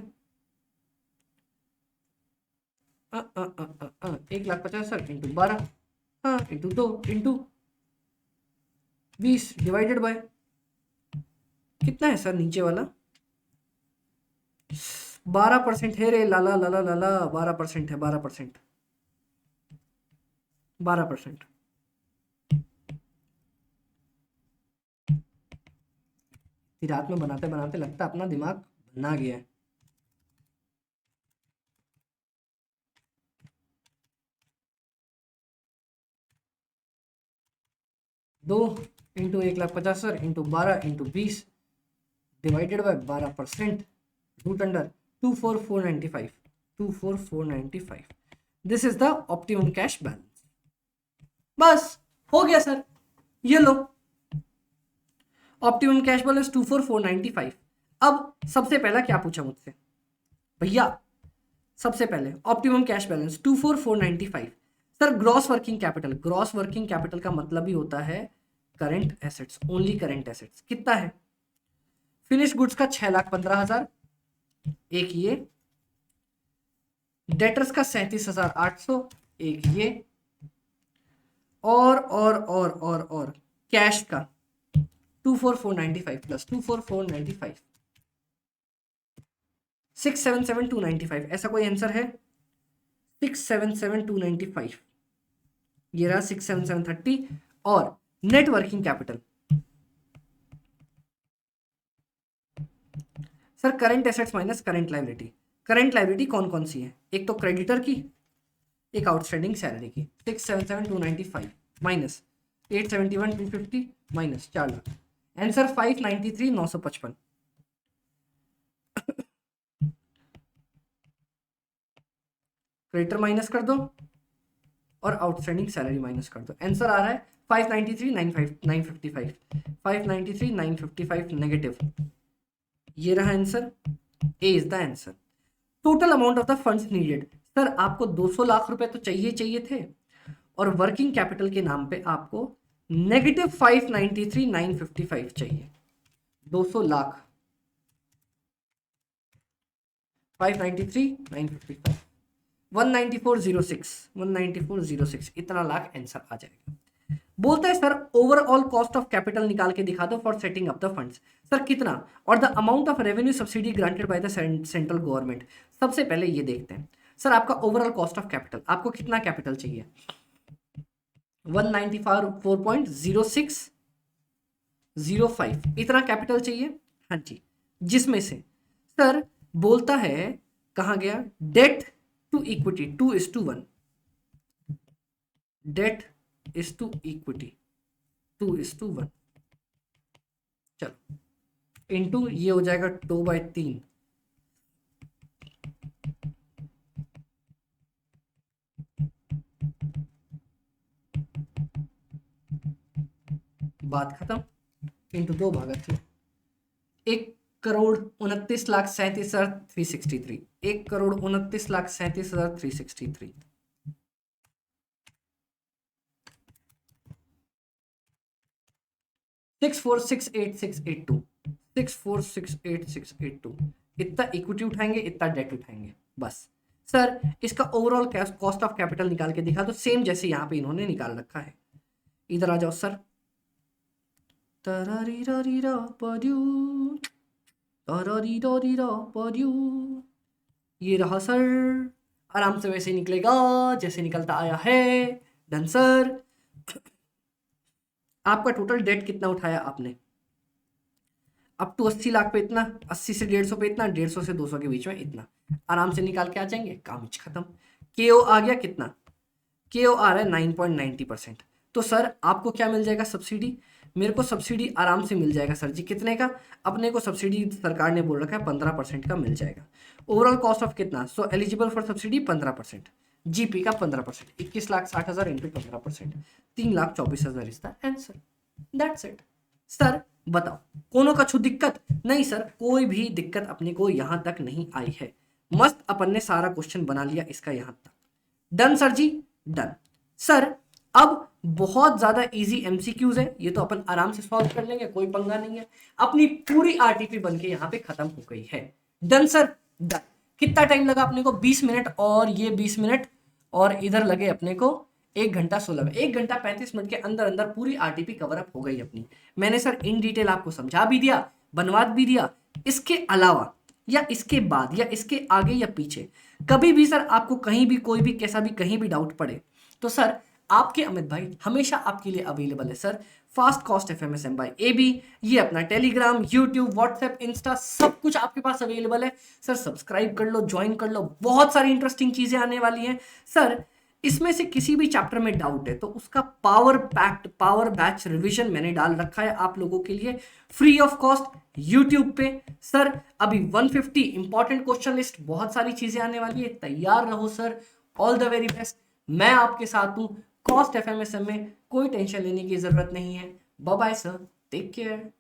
1,50,000 इंटू 12, हाँ इंटू 2 इंटू 20 डिवाइडेड बाय कितना है सर नीचे वाला? 12% है रे लाला लाला लाला, 12% है, 12%, 12%। रात में बनाते बनाते लगता अपना दिमाग बना गया है। दो into 1,50,000 into 12 into 20 divided by 12%, root under 24495, 24495। This is the optimum cash balance. बस हो गया सर, ये लो ऑप्टिमम कैश बैलेंस 24495। अब सबसे पहला क्या पूछा मुझसे भैया? सबसे पहले optimum cash balance 24495। Sir gross working capital, gross working capital का मतलब ही होता है current assets, only current assets. कितना है? फिनिश गुड्स का 6,15,000, एक ये। डेटर्स का 37,800, एक ये। और कैश का 24495 प्लस 24495, 677,295। ऐसा कोई आंसर है? 677,295, ये रहा 67730। और net working capital, sir current assets minus current liability. Current liability कौन कौन सी है? एक तो क्रेडिटर की, एक आउटस्टैंडिंग सैलरी की। 677,295 minus 871,250 minus 4,00,000। Answer 593,955। Creditor minus कर दो और आउटस्टैंडिंग सैलरी माइनस कर दो। आंसर आ रहा है 593,955, 593,955 नेगेटिव। ये रहा answer, A is the answer. Total amount of the funds needed. Sir आपको 200 लाख रुपए तो चाहिए चाहिए थे, और वर्किंग कैपिटल के नाम पे आपको नेगेटिव 593,955 चाहिए। 200 लाख 593,955, 194,06, 194,06, इतना लाख आंसर आ जाएगा। बोलता है sir overall cost of capital निकाल के दिखा दो for setting up the funds. Sir कितना? और the amount of revenue subsidy granted by the central government. सबसे पहले ये देखते हैं सर आपका ओवरऑल कॉस्ट ऑफ कैपिटल, आपको कितना कैपिटल चाहिए? 194.0605, इतना कैपिटल चाहिए। हाँ जी, जिसमें से सर बोलता है कहाँ गया? Debt to equity 2:1, debt is to equity 2:1। चलो इनटू ये हो जाएगा 2/3, बात खत्म। इंटू 2 भागा 3, 1,29,37,363, 1,29,37,363। 6468682, 6468682, इतना इक्विटी उठाएंगे, इतना डेट उठाएंगे, बस। सर इसका ओवरऑल कॉस्ट ऑफ कैपिटल निकाल के दिखा दो, सेम जैसे यहाँ पे इन्होंने निकाल रखा है। इधर आ जाओ सर। तरारीरारीरा पर्यू, तरारीरारीरा पर्यू, ये रहा सर। आराम से वैसे निकलेगा जैसे निकलता आया है। Done sir. आपका टोटल डेट कितना उठाया आपने? अप टू 80 लाख पे इतना, 80 से 150 पे इतना, 150 से 200 के बीच में इतना, आराम से निकाल के आ जाएंगे, काम ही खत्म। केओ आ गया कितना? केओ आ रहा है 9.90%। तो सर आपको क्या मिल जाएगा सब्सिडी? मेरे को सब्सिडी आराम से मिल जाएगा सर जी। कितने का? अपने को सब्सिडी सरकार ने बोल रखा है 15% का मिल जाएगा। ओवरऑल कॉस्ट ऑफ कितना? सो एलिजिबल फॉर सब्सिडी 15%, जीपी का 15%, 21,60,000 into 15%, 3,24,000 is the answer. That's it. Sir बताओ कोनो का छु दिक्कत? नहीं सर, कोई भी दिक्कत अपने को यहां तक नहीं आई है। मस्त अपन ने सारा क्वेश्चन बना लिया इसका यहां तक। डन सर जी, डन। सर अब बहुत ज्यादा इजी एमसीक्यूज है, ये तो अपन आराम से सॉल्व कर लेंगे, कोई पंगा नहीं है। अपनी पूरी आरटीपी बन के यहाँ पे खत्म हो गई है। Done sir, done. कितना टाइम लगा अपने को? 20 मिनट, और ये 20 मिनट, और इधर लगे अपने को 1 घंटा 16 मिनट, 1 घंटा 35 मिनट के अंदर अंदर पूरी आरटीपी कवर अप हो गई अपनी। मैंने सर इन डिटेल आपको समझा भी दिया, बनवा भी दिया। इसके अलावा या इसके बाद या इसके आगे या पीछे कभी भी सर आपको कहीं भी कोई भी कैसा भी कहीं भी डाउट पड़े तो सर आपके अमित भाई हमेशा आपके लिए अवेलेबल है sir. Fast cost FMSM by AB, ये अपना टेलीग्राम, यूट्यूब, व्हाट्सएप, इंस्टा सब कुछ आपके पास अवेलेबल है सर। सब्सक्राइब कर लो, ज्वाइन कर लो, बहुत सारी इंटरेस्टिंग चीजें आने वाली हैं सर। इसमें से किसी भी चैप्टर में डाउट है तो उसका power packed power batch revision मैंने डाल रखा है आप लोगों के लिए फ्री ऑफ कॉस्ट यूट्यूब पे सर। अभी 150 इंपॉर्टेंट क्वेश्चन लिस्ट, बहुत सारी चीजें आने वाली है, तैयार रहो sir. All the very best, मैं आपके साथ हूं। कॉस्ट एफएमएसएम में कोई टेंशन लेने की जरूरत नहीं है। Bye bye sir, take care.